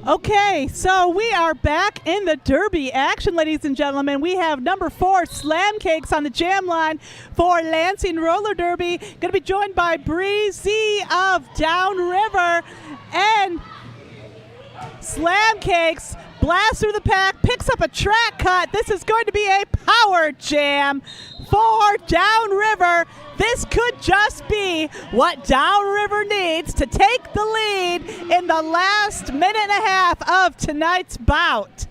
Okay, so we are back in the Derby action, ladies and gentlemen. We have number 4, Slam Cakes, on the jam line for Lansing Roller Derby. Going to be joined by Breezy of Downriver, and Slam Cakes blasts through the pack, picks up a track cut. This is going to be a power jam for Downriver. This could just be what Downriver needs to take the lead in the last minute and a half of tonight's bout.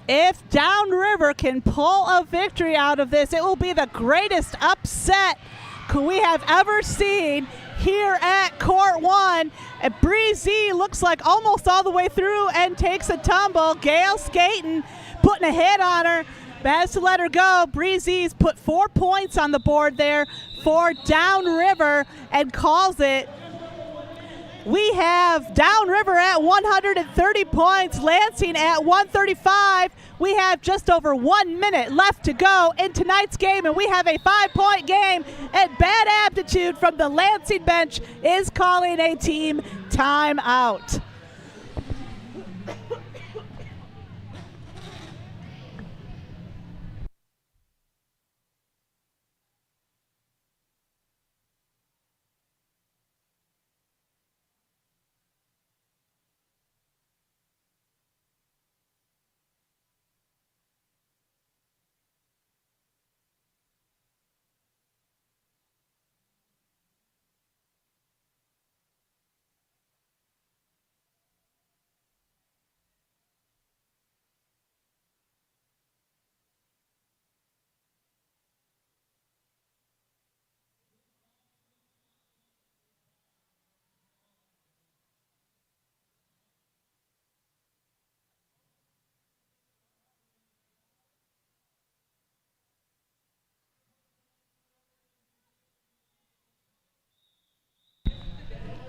If Downriver can pull a victory out of this, it will be the greatest upset we have ever seen here at Court 1. And Breezy looks like almost all the way through and takes a tumble. Gail skating, putting a hit on her, but has to let her go. Breezy's put 4 points on the board there for Downriver and calls it. We have Downriver at 130 points, Lansing at 135. We have just over 1 minute left to go in tonight's game, and we have a 5-point game, and Bad Aptitude from the Lansing bench is calling a team timeout.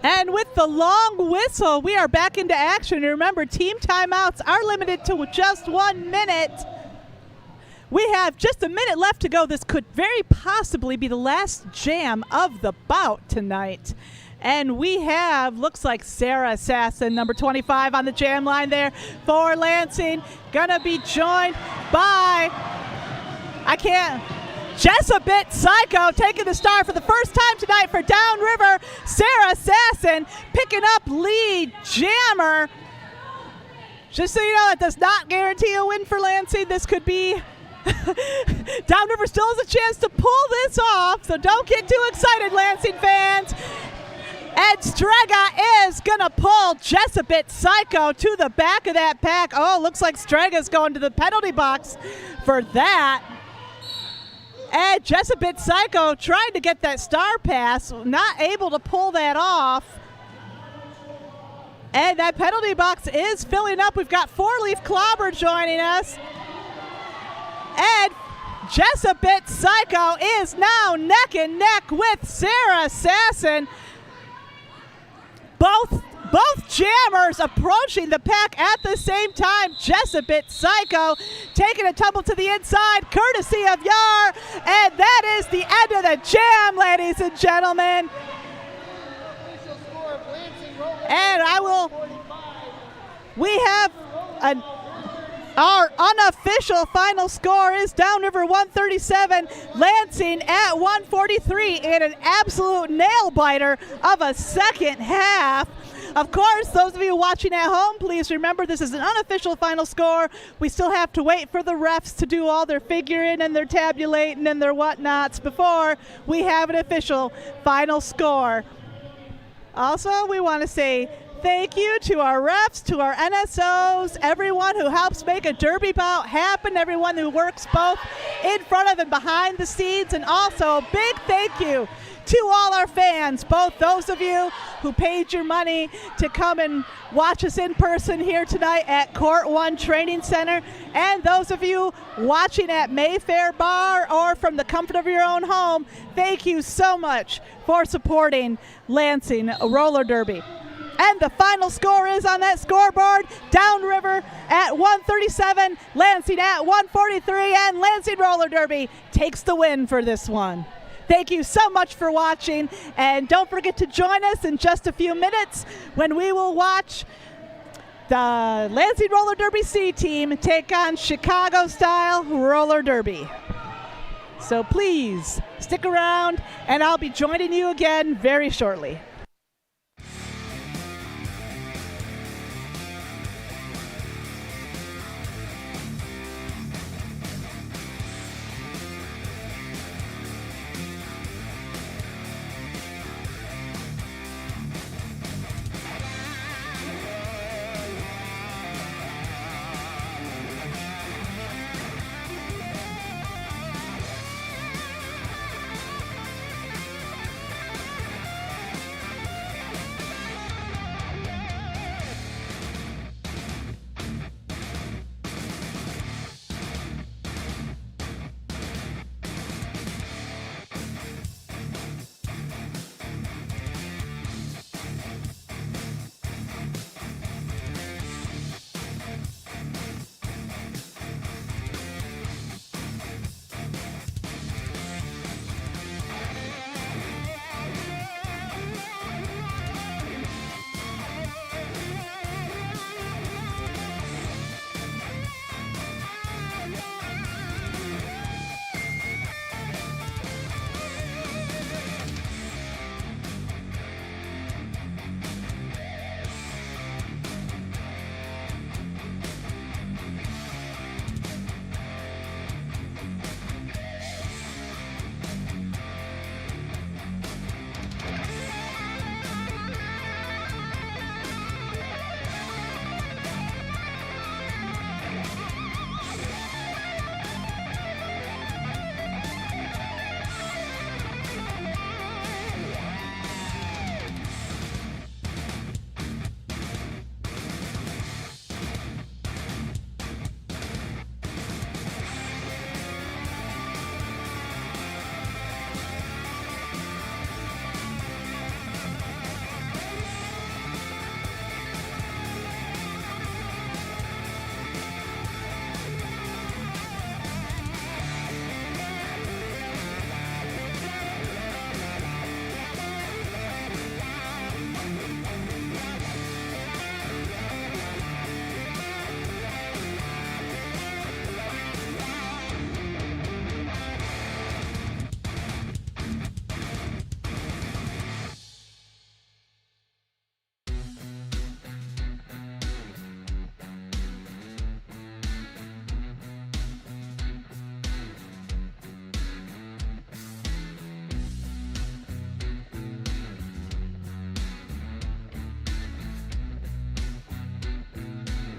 And with the long whistle, we are back into action. And remember, team timeouts are limited to just 1 minute. We have just a minute left to go. This could very possibly be the last jam of the bout tonight. And we have, looks like Sarah Assassin, number 25 on the jam line there for Lansing. Gonna be joined by, Jessabit Psycho taking the star for the first time tonight for Downriver. Sarah Assassin picking up lead jammer. Just so you know, that does not guarantee a win for Lansing. This could be Downriver still has a chance to pull this off, so don't get too excited, Lansing fans. And Strega is going to pull Jessabit Psycho to the back of that pack. Oh, looks like Strega's going to the penalty box for that. And Jessabit Psycho trying to get that star pass, not able to pull that off. And that penalty box is filling up. We've got Four-Leaf Clobber joining us. And Jessabit Psycho is now neck and neck with Sarah Assassin. Both jammers approaching the pack at the same time. Jessabit Psycho taking a tumble to the inside, courtesy of Yar. And that is the end of the jam, ladies and gentlemen. And we have our unofficial final score is Downriver 137, Lansing at 143 in an absolute nail-biter of a second half. Of course, those of you watching at home, please remember this is an unofficial final score. We still have to wait for the refs to do all their figuring and their tabulating and their whatnots before we have an official final score. Also, we want to say thank you to our refs, to our NSOs, everyone who helps make a derby bout happen, everyone who works both in front of and behind the scenes, and also a big thank you to all our fans, both those of you who paid your money to come and watch us in person here tonight at Court 1 Training Center, and those of you watching at Mayfair Bar or from the comfort of your own home. Thank you so much for supporting Lansing Roller Derby. And the final score is on that scoreboard. Downriver at 137, Lansing at 143, and Lansing Roller Derby takes the win for this one. Thank you so much for watching, and don't forget to join us in just a few minutes when we will watch the Lansing Roller Derby C team take on Chicago Style Roller Derby. So please stick around, and I'll be joining you again very shortly.